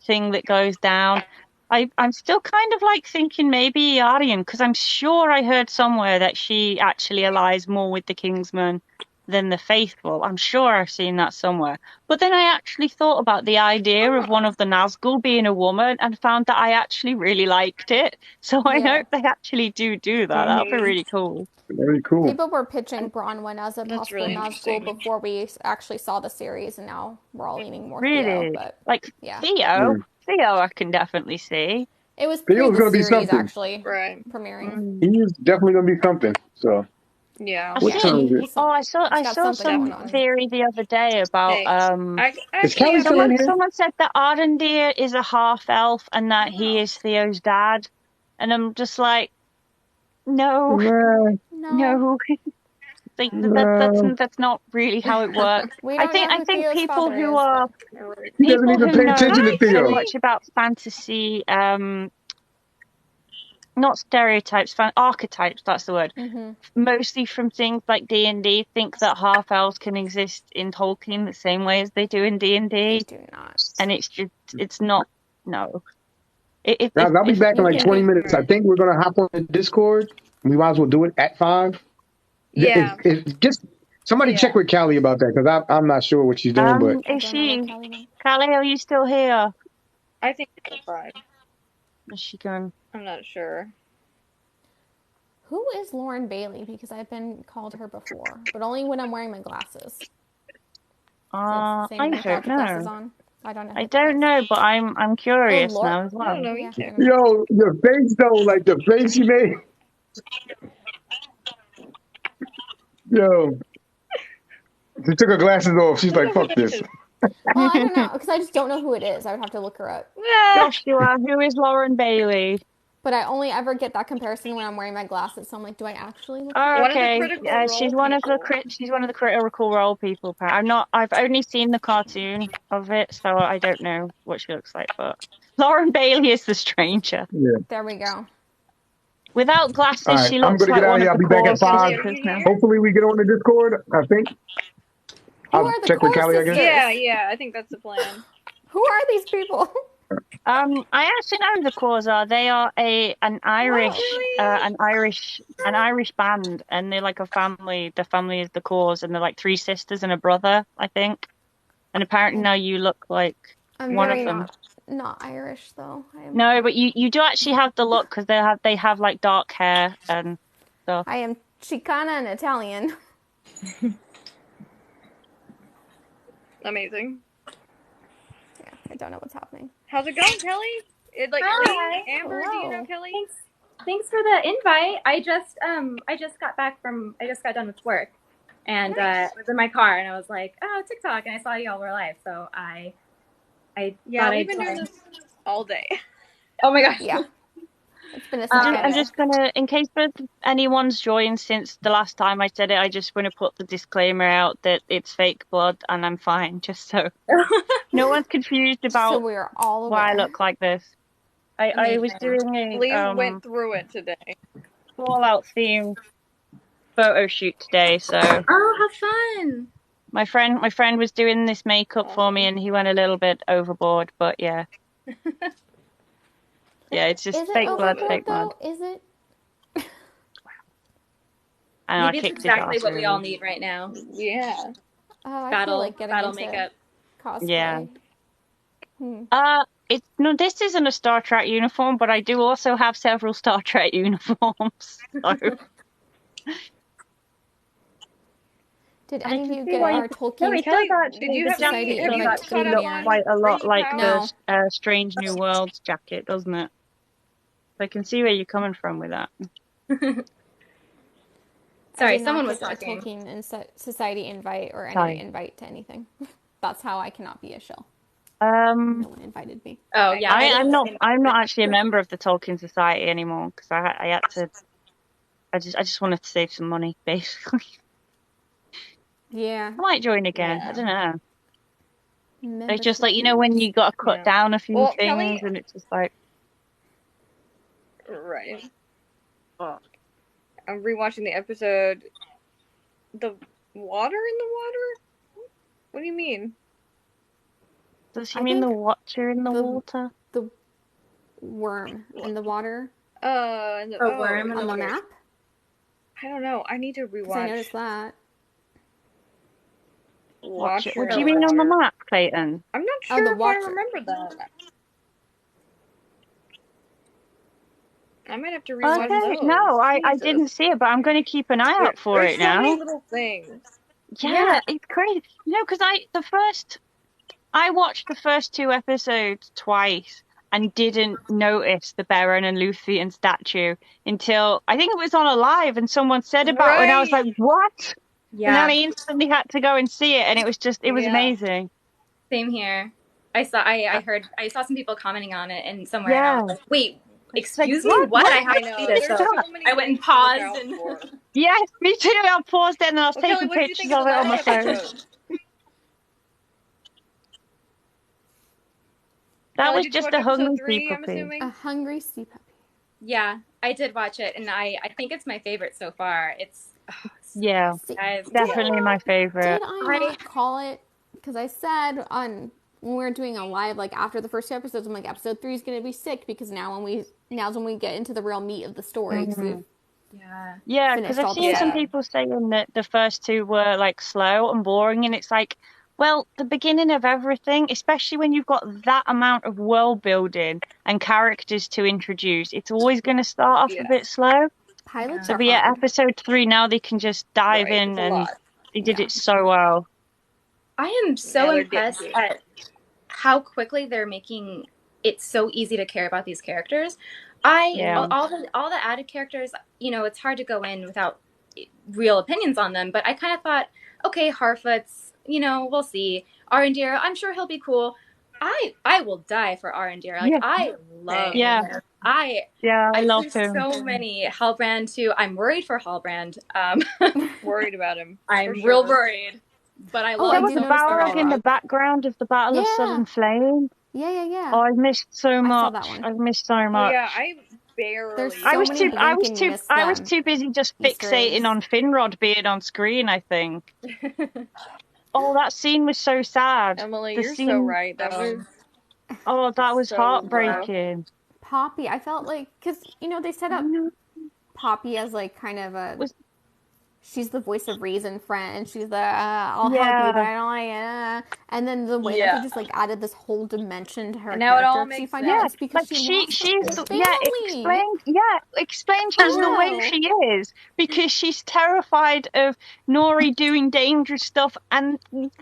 thing that goes down. I'm still kind of like thinking maybe Aryan, because I'm sure I heard somewhere that she actually allies more with the Kingsman than the faithful. I'm sure I've seen that somewhere. But then I actually thought about the idea of one of the Nazgul being a woman and found that I actually really liked it. So I Yeah. hope they actually do that. That'll be really cool. Very cool. People were pitching Bronwyn as a That's possible really Nazgul interesting. before we actually saw the series, and now we're all leaning more Theo. Really? But Like yeah, Theo I can definitely see. it was pre Theo's the gonna be series something. actually Right. premiering. He is definitely gonna be something. So Yeah. I what Yeah, time is it? he's Oh, I got saw something going some on. theory the other day about Hey, I Is actually Kelly have still in here? someone said that Ardendir is a half elf and that he is Theo's dad, and I'm just like, no, Nah, no, like no. that's not really how it works. We I don't know who think Theo's people father who is, are Alright. He doesn't people even who pay know attention to Hi, Theo. so Kelly. much about fantasy, not stereotypes, archetypes, that's the word. Mostly from things like D&D, think that half elves can exist in Tolkien the same way as they do in D&D. They do not. And it's not, no. Guys, I'll be If back in You like can 20 be. minutes. I think we're gonna hop on the Discord. We might as well do it at 5. Yeah. Just somebody Yeah. check with Callie about that because I'm not sure what she's doing, but I is don't know what she, Kelly wants. Callie, are you still here? I think it's fine. Is she gone? I'm not sure. Who is Lauren Bailey? Because I've been called her before, but only when I'm wearing my glasses. I Same without don't the glasses know. on. I don't know. I Who that don't is. know, but I'm curious Laura. now as I don't well. know Yeah, either. I don't know. yo, your face though, like the face you made. Yo, she took her glasses off. She's I don't like, know who "Fuck that this." is. Well, I don't know because I just don't know who it is. I would have to look her up. Joshua, who is Lauren Bailey? But I only ever get that comparison when I'm wearing my glasses. So I'm like, do I actually look Oh, her One up? of the okay. critical role She's one of the people. she's one of the critical role people. I've only seen the cartoon of it, so I don't know what she looks like, but Lauren Bailey is the stranger. Yeah. There we go. Without All glasses, right, she I'm looks gonna like get out of one here. of I'll the be back core at 5. Kelly, are characters you now. here? Hopefully, we get on the Discord. I think Who I'll are the check with core Callie. I sisters? guess. Yeah, I think that's the plan. Who are these people? I actually know who the cores are. They are an Irish Really? an Irish band, and they're like a family. The family is the cores, and they're like 3 sisters and a brother, I think. And apparently now you look like I'm one very of them. not Irish though. No, but you do actually have the look because they have like dark hair and stuff. I am Chicana and Italian. Amazing. Yeah, I don't know what's happening. How's it going, Kelly? Hi. Amber, do you know Hello. Kelly? Thanks for the invite. I just got done with work, and I was in my car, and I was like, oh, TikTok, and I saw you all were live, so I Yeah, thought we've I'd been doing this all day. Oh my gosh. Yeah, it's been a second. I'm just gonna, in case anyone's joined since the last time I said it, I just want to put the disclaimer out that it's fake blood and I'm fine, just so no one's confused So about we are all aware. why I look like this. I was doing Lee a went through it today. Fallout themed photo shoot today, so Oh, how fun! my friend was doing this makeup for me and he went a little bit overboard, but yeah. Yeah, it's just Is it fake blood, overboard, fake though? blood. Is it? I know, I Maybe it's kicked his exactly ass, what we all really. need right now. Yeah. I feel like getting battle into makeup. cosplay. Yeah. This isn't a Star Trek uniform, but I do also have several Star Trek uniforms. So. Did I any of can you see get why our Tolkien? it Kelly, does actually. did you The have jacket have does you actually caught up look on quite a lot Raging like Power? the Strange New Worlds jacket, doesn't it? I can see where you're coming from with that. Sorry, I did someone not was get a talking. Tolkien Society invite or any Sorry. invite to anything. That's how I cannot be a shill. No one invited me. Oh yeah, I'm not actually a member of the Tolkien Society anymore because I had to. I just wanted to save some money, basically. Yeah. I might join again. Yeah. I don't know. It's just Membership like, when you got to cut Yeah. down a few Well, things, Kelly- and it's just like, Right. oh. I'm rewatching the episode. The water in the water? What do you mean? Does he I mean the think Watcher in the water? The worm in the water And worm in on the the water. map? I don't know. I need to Because I rewatch. noticed that. Watch it. Watcher What do you mean on the map, Clayton? I'm not Oh, sure the if Watcher. I remember that. I might have to rewatch Okay, those. no, I Jesus. didn't see it, but I'm going to keep an eye out for There's it so now. many little things. Yeah, it's crazy. No, because I watched the first 2 episodes twice and didn't notice the Baron and Luthien statue until I think it was on a live and someone said about it, and I was like, what? And then I instantly had to go and see it, and it was amazing. Same here. I saw some people commenting on it and somewhere, Yeah. and I was like, wait, It's like, excuse me, what? I have I to know. see this. There's So so many I went and things to look paused out and for. Yes, me too. I paused it and I was Well, taking Kelly, what did you pictures think of of the it on my last phone. episode? That Kelly, was did you just watch a hungry episode sea 3, I'm puppy. assuming? A hungry sea puppy. yeah, I did watch it, and I think it's my favorite so far. It's Yeah, guys, definitely my favorite. Did I not call it? Because I said when we were doing a live, like after the first 2 episodes, I'm like, episode 3 is going to be sick because now's when we get into the real meat of the story. Yeah, because I've seen some people saying that the first 2 were like slow and boring, and it's like, well, the beginning of everything, especially when you've got that amount of world building and characters to introduce, it's always going to start off a bit slow. Pilots So, are but yeah, hard. episode 3 now they can just dive in, and they did it so well. I am so impressed at how quickly they're making it so easy to care about these characters. All the added characters, it's hard to go in without real opinions on them, but I kind of thought, okay, Harfoot's, we'll see. Arendir, I'm sure he'll be cool. I will die for Arendir. Like, I love him. I love him. So many. Halbrand too. I'm worried for Halbrand. Worried about him. I'm real worried. But I love there was a Balrog in the background of the Battle of Sudden Flame. Yeah. Oh, I've missed so much. I saw that one. I've missed so much. Oh, yeah, I barely. There's so I was many I was too busy just fixating on Finrod being on screen, I think. Oh, that scene was so sad. Emily, you're so right. That was so heartbreaking. rough. Poppy, I felt like, because they set up Poppy as like kind of she's the voice of reason friend, and she's the I'll help you, but I don't like it. And then the way that they just like added this whole dimension to her and now character, it all makes sense. It's because like she's the explain she's the way she is because she's terrified of Nori doing dangerous stuff and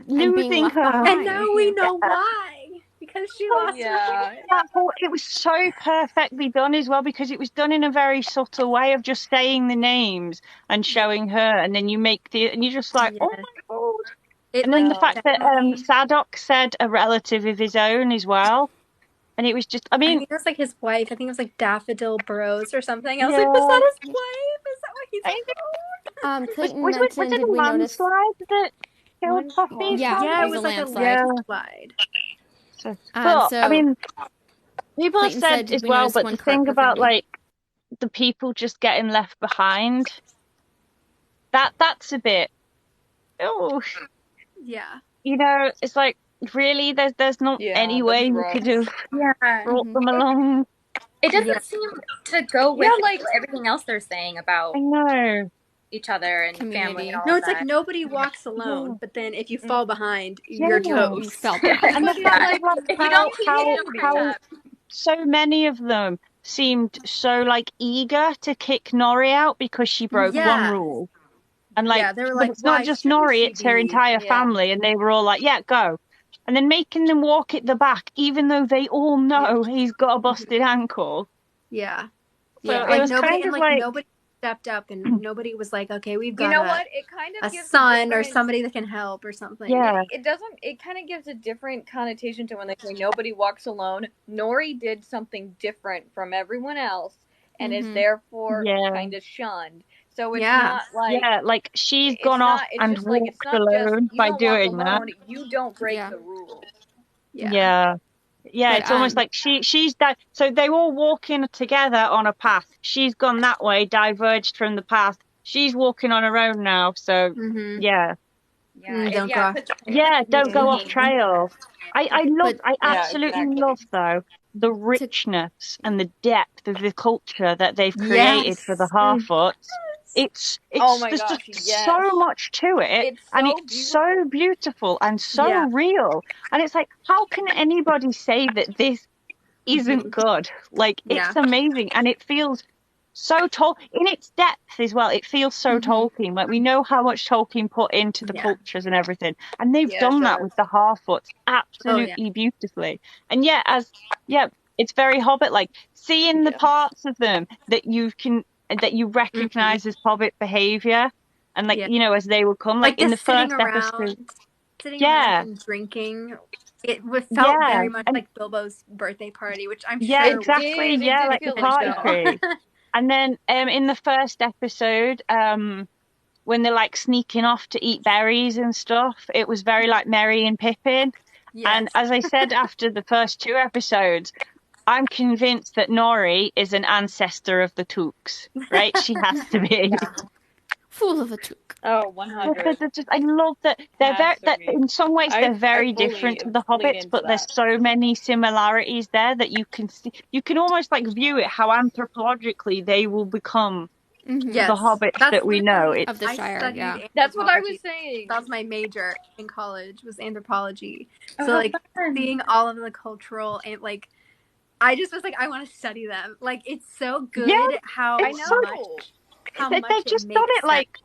losing her. And now we know why. Because she lost her. It was so perfectly done as well because it was done in a very subtle way of just saying the names and showing her, and then you and you're just like, oh my god. And then the fact that Sadok said a relative of his own as well. And it was just, I think it was like his wife. I think it was like Daffodil Burrows or something. I was like, was that his wife? Is that what he's Clayton was it a landslide that killed Poppy? Yeah, it was like a landslide. I mean, people have said as well, but the thing about like the people just getting left behind, that's a bit, it's like, really, there's not any way you could have brought them along. It doesn't seem to go with everything else they're saying about each other and family and all No, it's like nobody walks alone, but then if you fall behind, you're toast. And the fact how so many of them seemed so like eager to kick Nori out because she broke one rule. And like, they were like, it's not just Nori, it's her entire family, and they were all like, yeah, go. And then making them walk at the back, even though they all know he's got a busted ankle. Yeah. So it was kind of like nobody stepped up and nobody was like, okay, we've got it kind of a gives son or somebody that can help or something. It kind of gives a different connotation to when they say nobody walks alone. Nori did something different from everyone else and is therefore kind of shunned. So it's not like like she's gone off and walked alone by doing that. You don't break the rules. Yeah, it's almost like she's died. So they were all walking together on a path. She's gone that way, diverged from the path. She's walking on her own now. So don't go off trail. I absolutely love though the richness and the depth of the culture that they've created for the Harfoots. Oh my there's gosh, just yes. so much to it, and it's so beautiful and so real. And it's like, how can anybody say that this isn't good? Like, it's amazing, and it feels so in its depth as well. It feels so Tolkien. Like, we know how much Tolkien put into the cultures and everything, and they've done that with the Harfoots absolutely beautifully. And it's very Hobbit like, seeing the parts of them that you recognize as Hobbit behavior, and like as they would come, like in the first episode, sitting around and drinking. It felt very much like Bilbo's birthday party, which I'm sure exactly. It did like feel the like party tree. And then in the first episode, when they're like sneaking off to eat berries and stuff, it was very like Merry and Pippin. And as I said after the first 2 episodes, I'm convinced that Nori is an ancestor of the Tooks, right? She has to be. Fool of a Took. Oh, 100. I love that that in some ways they're very different to the Hobbits, but there's so many similarities there that you can see. You can almost like view it how anthropologically they will become the Hobbits that we know. Of the Shire, That's what I was saying. That was my major in college, was anthropology. So like seeing all of the cultural and like, I just was like, I want to study them. Like, it's so good how much they've just done it like,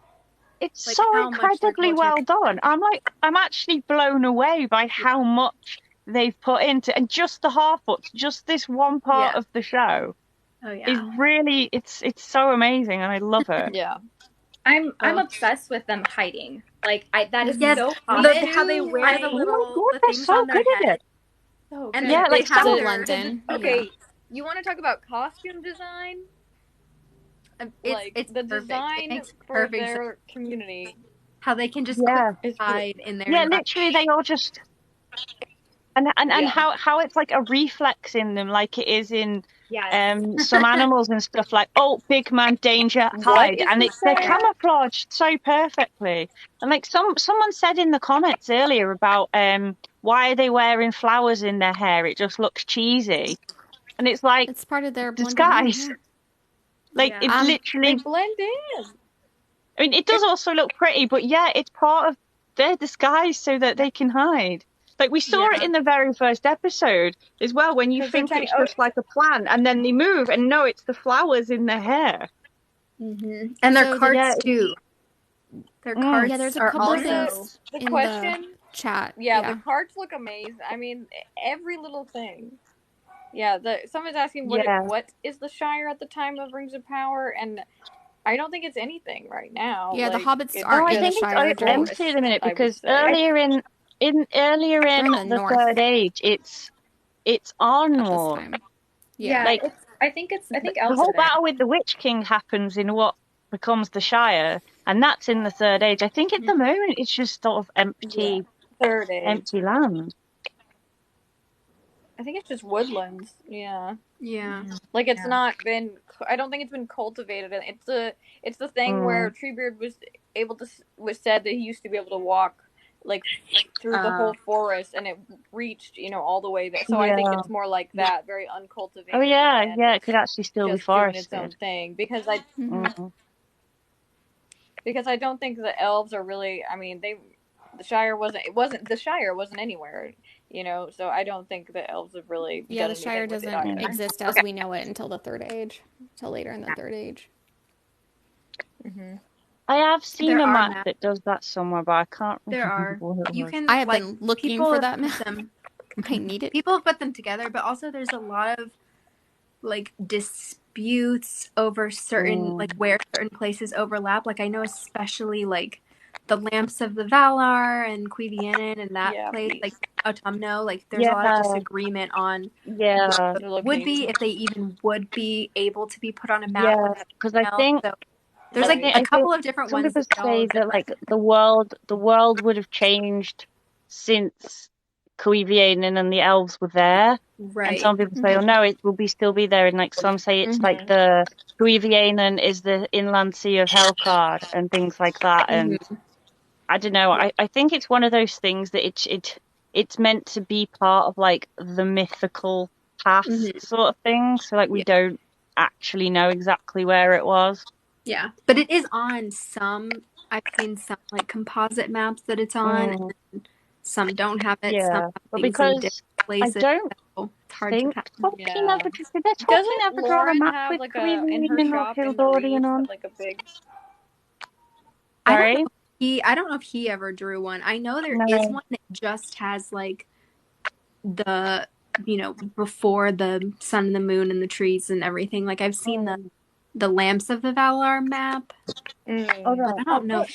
it's like so incredibly well done. I'm actually blown away by how much they've put into, and just the Harfoots, just this one part of the show is really, it's so amazing, and I love it. I'm obsessed with them hiding. Like, that is so Hobbit. How they wear the little the things so on their head. So and like so London. Okay, you want to talk about costume design? It's the perfect. Design for their community. How they can just hide in there. Yeah, literally, they all just and how it's like a reflex in them, like it is in some animals and stuff. Like, oh, big man, danger, hide, and they're camouflaged so perfectly. And like someone said in the comments earlier about why are they wearing flowers in their hair? It just looks cheesy, and it's like it's part of their disguise. Like, it's literally... They blend in. I mean, it does also look pretty, but it's part of their disguise so that they can hide. Like, we saw it in the very first episode as well, when you think it's just like a plant, and then they move, and no, it's the flowers in their hair. And their carts, too. Their carts there's a couple of things the question, the chat. The carts look amazing. I mean, every little thing. Yeah, someone's asking what is the Shire at the time of Rings of Power, and I don't think it's anything right now. Yeah, the hobbits aren't in the Shire. It's empty in a minute, because earlier in the Third Age, it's Arnor. Like, I think elves. The whole battle with the Witch King happens in what becomes the Shire, and that's in the Third Age. I think at the moment it's just sort of empty, empty land. I think it's just woodlands. Yeah. Like, it's not been. I don't think it's been cultivated. It's the thing where Treebeard was said that he used to be able to walk like through the whole forest, and it reached all the way there. So I think it's more like that, very uncultivated. Oh yeah, it could actually still be forested. Doing its own thing, because I don't think the elves are really. I mean, the Shire wasn't anywhere. So I don't think the elves have really. The Shire doesn't exist as we know it until the Third Age, until later in the Third Age. I have seen a map that does that somewhere, but I can't remember what it was. I have been looking for that map. I need it. People have put them together, but also there's a lot of like disputes over certain like where certain places overlap. Like, I know especially like the Lamps of the Valar and Cuivianen and that place, like Autumno, like there's a lot of disagreement on what would be, if they even would be able to be put on a map. Yeah, because I think there's like a couple of different ones. Some people say that like the world would have changed since Cuivianen and the elves were there. Right. And some people say, oh no, it will still be there. And like some say it's like the Cuivianen is the inland sea of Helcard and things like that. And I don't know. I think it's one of those things that it's meant to be part of like the mythical past sort of thing. So like we don't actually know exactly where it was. Yeah, but it is on some. I've seen some like composite maps that it's on, and some don't have it. Some have but things in different because places. I don't So it's hard to think tell. Tolkien ever did Tolkien Doesn't ever draw a Lauren map have with like in her Queeveen or shop in the Hildorian Reeds on? like a big? Sorry? I don't know if he ever drew one. I know there is one that just has like the before the sun and the moon and the trees and everything. Like I've seen the lamps of the Valar map. But I don't know if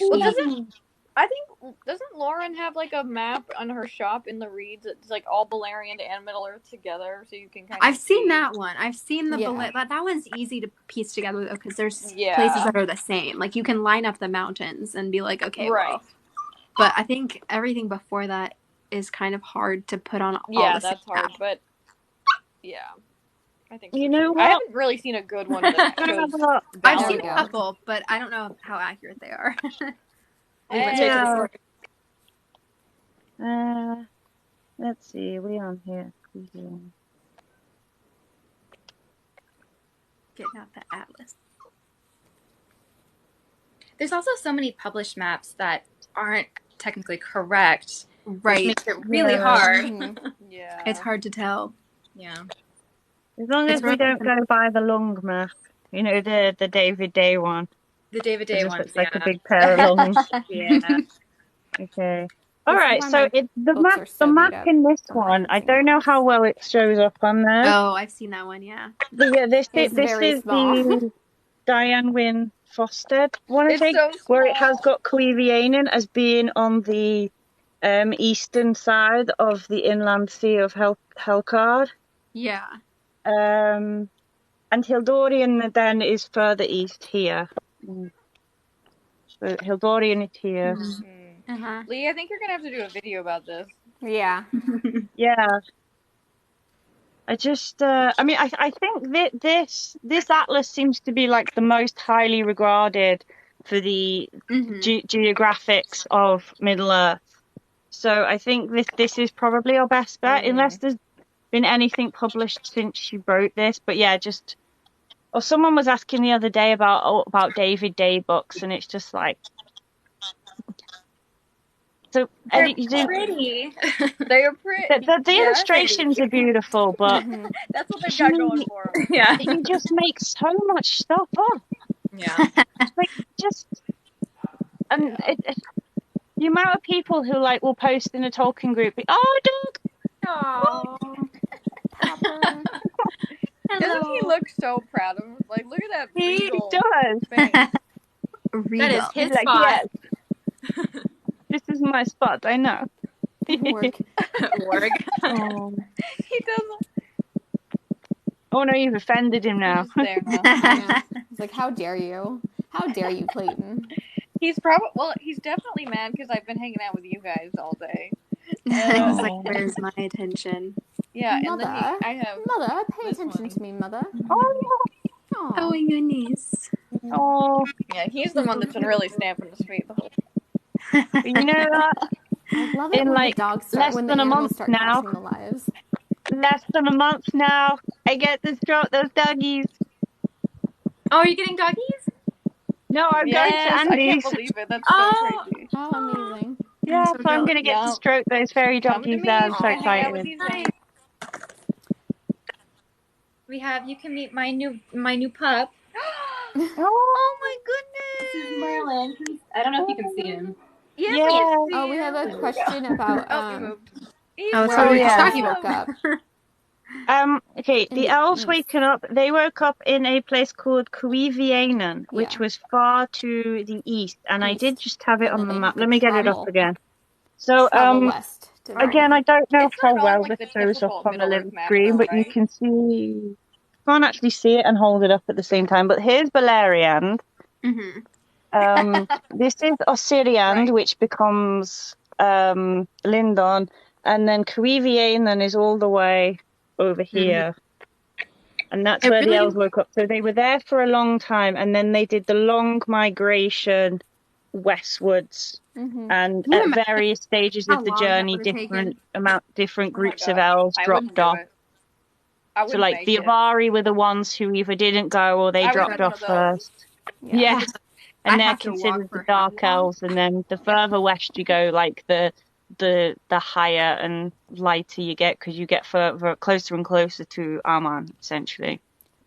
doesn't Lauren have like a map on her shop in the Reeds? It's like all Balerion and Middle Earth together, so you can kind of. I've seen that one. I've seen the that one's easy to piece together though, because there's places that are the same. Like you can line up the mountains and be like, okay, well. But I think everything before that is kind of hard to put on all the same that's hard, map. but I think so you know too. what? I haven't really seen a good one that shows. I've seen a couple, but I don't know how accurate they are. Let's see, are we on here? Getting out the atlas. There's also so many published maps that aren't technically correct, right? Which makes it really hard. It's hard to tell. Yeah. As long as we don't go by the long map, the David Day one. The David Day one looks like a big pair of longs. Yeah. Okay. All right. So the map in this one, I don't know how well it shows up on there. Oh, I've seen that one. Yeah. But yeah, this is the Diane Wynne Foster one, I think, where it has got Queeveen as being on the eastern side of the inland sea of Helcard. Yeah. And Hildorian then is further east here. So Hildorian is here. Lee, I think you're gonna have to do a video about this. Yeah. Yeah. I just, I think that this atlas seems to be like the most highly regarded for the geographics of Middle Earth. So I think this is probably our best bet, unless there's been anything published since she wrote this. But yeah, or someone was asking the other day about David Day books, and it's just like. So they're pretty. They are pretty. The illustrations are beautiful, but that's what they've got going for them. Yeah, he just makes so much stuff up. Yeah, the amount of people who will post in a Tolkien group. Oh, dog! Oh. Doesn't he look so proud of him? Like, look at that. He does. That is his spot. Yes. This is my spot. I know. Work. He doesn't. Oh no, you've offended him now. He's there now. He's like, how dare you? How dare you, Clayton? He's definitely mad because I've been hanging out with you guys all day. He's like, where's my attention? Yeah, Mother, and then Mother, pay attention to me, Mother. Oh, your niece. Oh. Yeah, he's the one that's been really stamping his feet the whole. You know what? I love it when the dogs start, when the animals start crossing the lives. Less than a month now, I get to stroke those doggies. Oh, are you getting doggies? No, I'm going to Andy's. I can't believe it. That's so crazy. Oh, amazing. Yeah, so I'm going to get to stroke those fairy doggies there. I'm so excited. You can meet my new pup. Oh my goodness! This is Merlin. I don't know if you can see him. Yeah. Oh, we have a question about so we just talking about. Okay, the elves waking up. They woke up in a place called Queeveen, which was far to the east, and I did just have it on the map. Let me get it up again. So, west again, I don't know how well this shows up on the little screen, but you can see. Can't actually see it and hold it up at the same time. But here's Baleriand. This is Osiriand, which becomes Lindon, and then Queeveen is all the way over here, and that's where the elves woke up. So they were there for a long time, and then they did the long migration westwards, and at various stages of the journey, different groups of elves dropped off. So, the Avari were the ones who either didn't go or they dropped off first. Yeah. And they're have to walk considered the for how dark long? elves, and then the further west you go, like the higher and lighter you get, because you get further closer and closer to Arman, essentially.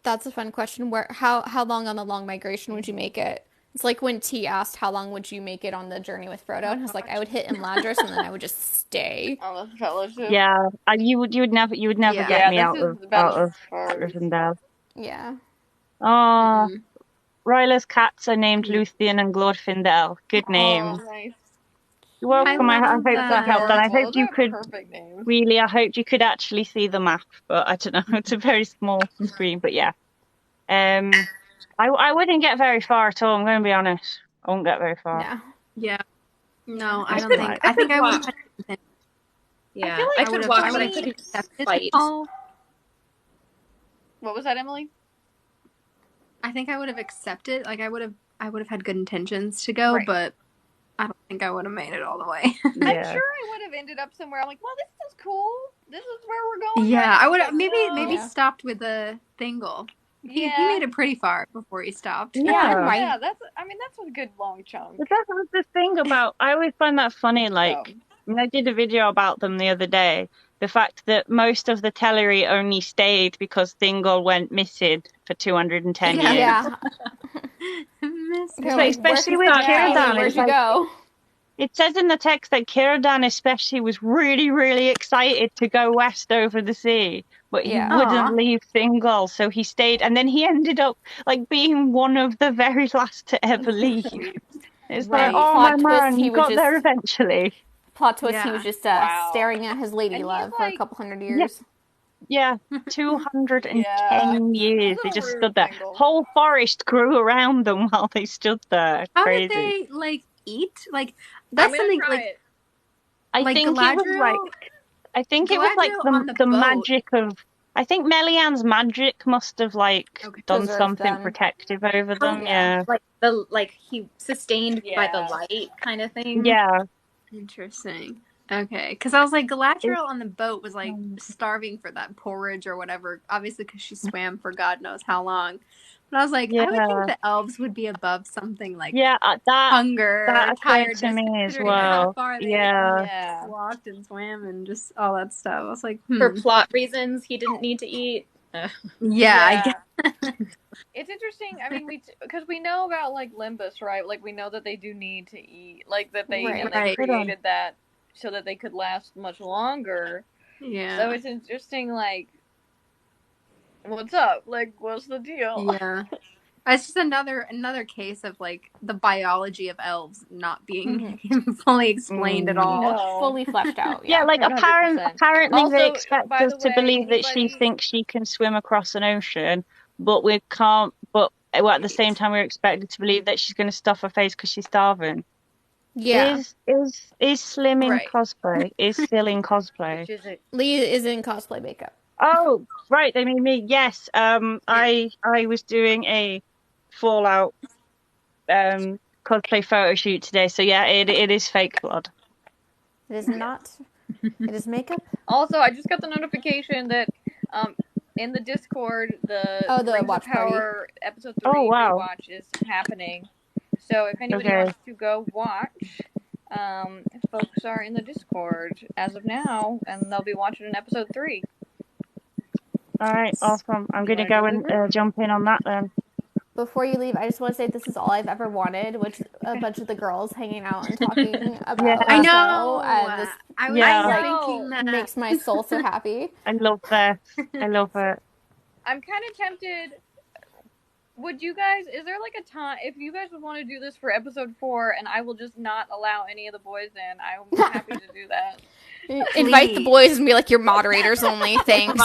That's a fun question. How long on the long migration would you make it? It's like when T asked how long would you make it on the journey with Frodo, and I was like, I would hit Imladris and then I would just stay. Oh, the fellowship. Yeah, you would never Yeah. get me this out is of about as far as... Rivendell. Yeah. Oh, Mm-mm. Ryla's cats are named Yeah. Luthien and Glorfindel. Good names. Oh, nice. You're welcome. I love hope that helped, and I Adorable. hope you Those are could perfect names. really. I hope you could actually see the map, but I don't know. It's a very small screen, but yeah. I wouldn't get very far at all. I'm going to be honest. I won't get very far. No. Yeah. No, I That's don't think. right. I think I would walk. have. Yeah, I feel like I I could would've- walk, I but I would've couldn't accepted fight. all. What was that, Emily? I think I would have accepted. Like I would have had good intentions to go, Right. but I don't think I would have made it all the way. I'm Yeah. sure I would have ended up somewhere. I'm like, well, this is cool. This is where we're going. Yeah, right? I would Like, have maybe Yeah. stopped with the Thingle. He Yeah. made it pretty far before he stopped. Yeah. Yeah, that's a good long chunk. But that was the thing about, I always find that funny, like, So. I mean, I did a video about them the other day, the fact that most of the Teleri only stayed because Thingol went missing for 210 years. Yeah. Miss- So especially with Círdan, Where'd it's you like, go? it says in the text that Círdan especially was really, really excited to go west over the sea, but he Yeah. wouldn't Aw. leave Thingol, so he stayed, and then he ended up like being one of the very last to ever leave. It's Right. like, oh Plot my twist, man, he he would got just- there eventually. Plot twist, he Yeah. was just Wow. staring at his lady And he's love for a like- couple hundred years. Yeah, 210 years. He's They a just rude stood there. Thingol. Whole forest grew around them while they stood there. How Crazy. did they like eat? Like I'm that's gonna something try like it. I like think it was Galadriel. like I think it was like Galadriel on the the boat. magic of. I think Melian's magic must have like Okay. done Preserved something them. protective over them. yeah. Yeah. Like he sustained by the Yeah. light kind of thing. Yeah. Interesting. Okay, because I was like, Galadriel on the boat was like starving for that porridge or whatever. Obviously, because she swam for God knows how long. But I was like, I would Yeah. think the elves would be above something like Yeah. That hunger, that or occurred tiredness, to me as considering how well. far they Yeah. Yeah. walked and swam and just all that stuff. I was like, For plot reasons, he didn't need to eat. yeah, I guess. It's interesting. I mean, because we know about like Limbus, right? Like we know that they do need to eat, like that they Right. and they Right. created that so that they could last much longer. Yeah. So it's interesting. Like, what's up? Like, what's the deal? Yeah. It's just another case of like the biology of elves not being fully explained at all. No. Fully fleshed out. Yeah, Yeah. like 100%. apparently Also, they expect by us the to way, believe that she anybody- thinks she can swim across an ocean, but we can't. But at the same time, we're expected to believe that she's going to stuff her face because she's starving. Yeah. Is Slim in Right. cosplay? Is still in cosplay? Which is it? Lee is in cosplay makeup. Oh, right. They mean me. Yes. I was doing a Fallout cosplay photo shoot today. So yeah, it is fake blood. It is not. It is makeup. Also, I just got the notification that in the Discord the Rings of watch party. Power episode 3 Oh, wow. rewatch is happening. So if anybody Okay. wants to go watch, folks are in the Discord as of now, and they'll be watching in episode 3. All right, awesome. I'm gonna go and jump in on that then. Before you leave, I just want to say this is all I've ever wanted, which a bunch of the girls hanging out and talking about Yeah. the I show, know. and this I was Yeah. like, I thinking that. makes my soul so happy. I love this. I love it. I'm kind of tempted. Would you guys? Is there like a time if you guys would want to do this for episode 4, and I will just not allow any of the boys in? I'm happy to do that. Invite the boys and be like, "You're moderators only." Thanks.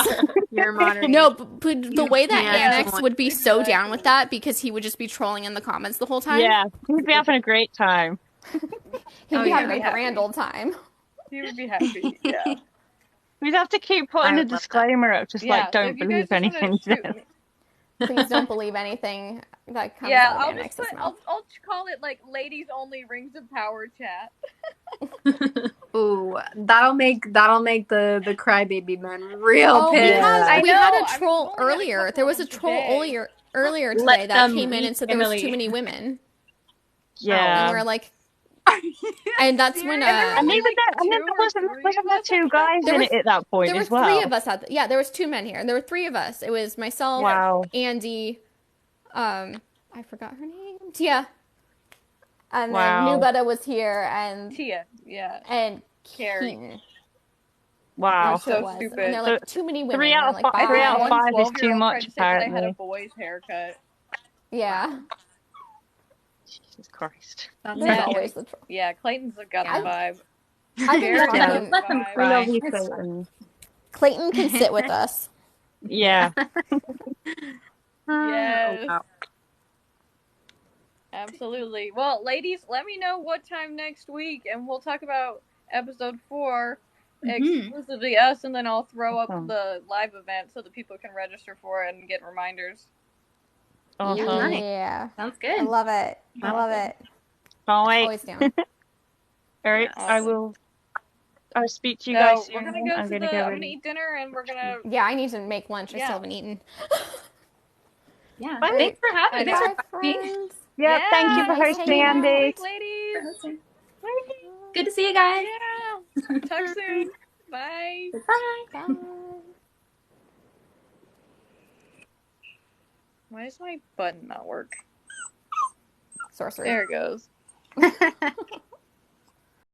You're moderating. No, but the way that can't Annex join. would be so down with that because he would just be trolling in the comments the whole time. Yeah, he'd be having a great time. He'd Oh, be yeah. having a grand old time. He would be happy. Yeah. We'd have to keep putting I a would love that. disclaimer up, just like, so don't if you guys believe just wanna anything. shoot me- Please don't believe anything that comes Yeah, out of I'll Annex's just mouth. I'll call it like ladies only Rings of Power chat. Ooh, that'll make the crybaby men real Oh, pissed. Yeah. I we know, had I mean, a troll we've only had a earlier. couple There was a of them troll today. earlier today Let that them came in lead, and said there was Emily. too many women. Yeah. And we're like, and that's when And even there, and then wasn't there two guys in it at that point there were as well? three of us yeah, there was two men here. There were three of us. It was myself, Wow. Andy, I forgot her name, Tia, and Wow. then Nubetta was here, and Tia, yeah, and Carrie. Keaton. Wow. That's who it So was. stupid. And they're like, too many women. 3 out of Like, 5, 3 out of One 5 is too 12-year-old much, tried to say that I had a apparently. boy's haircut. Yeah. Jesus Christ. There's always the troll. Yeah, Clayton's got the vibe. I think Let them We love cry. you, Clayton. Clayton can sit with us. Yeah. Yes. Oh, wow. Absolutely. Well, ladies, let me know what time next week, and we'll talk about episode 4 exclusively us, and then I'll throw up the live event so that people can register for it and get reminders. Awesome. Yeah. Sounds good. I love it. I love it. Can't wait. Always down. Alright, Awesome. I'll speak to you guys soon. We're gonna go I'm gonna eat dinner, and we're gonna. Yeah, I need to make lunch. I still haven't eaten. Yeah. Bye. Thanks for having me. Bye, friends. Yeah, thank you for nice hosting, hanging out. Andy. Ladies. Good to see you guys. Yeah. Talk soon. Bye. Bye. Bye. Why does my button not work? Sorcery. There it goes.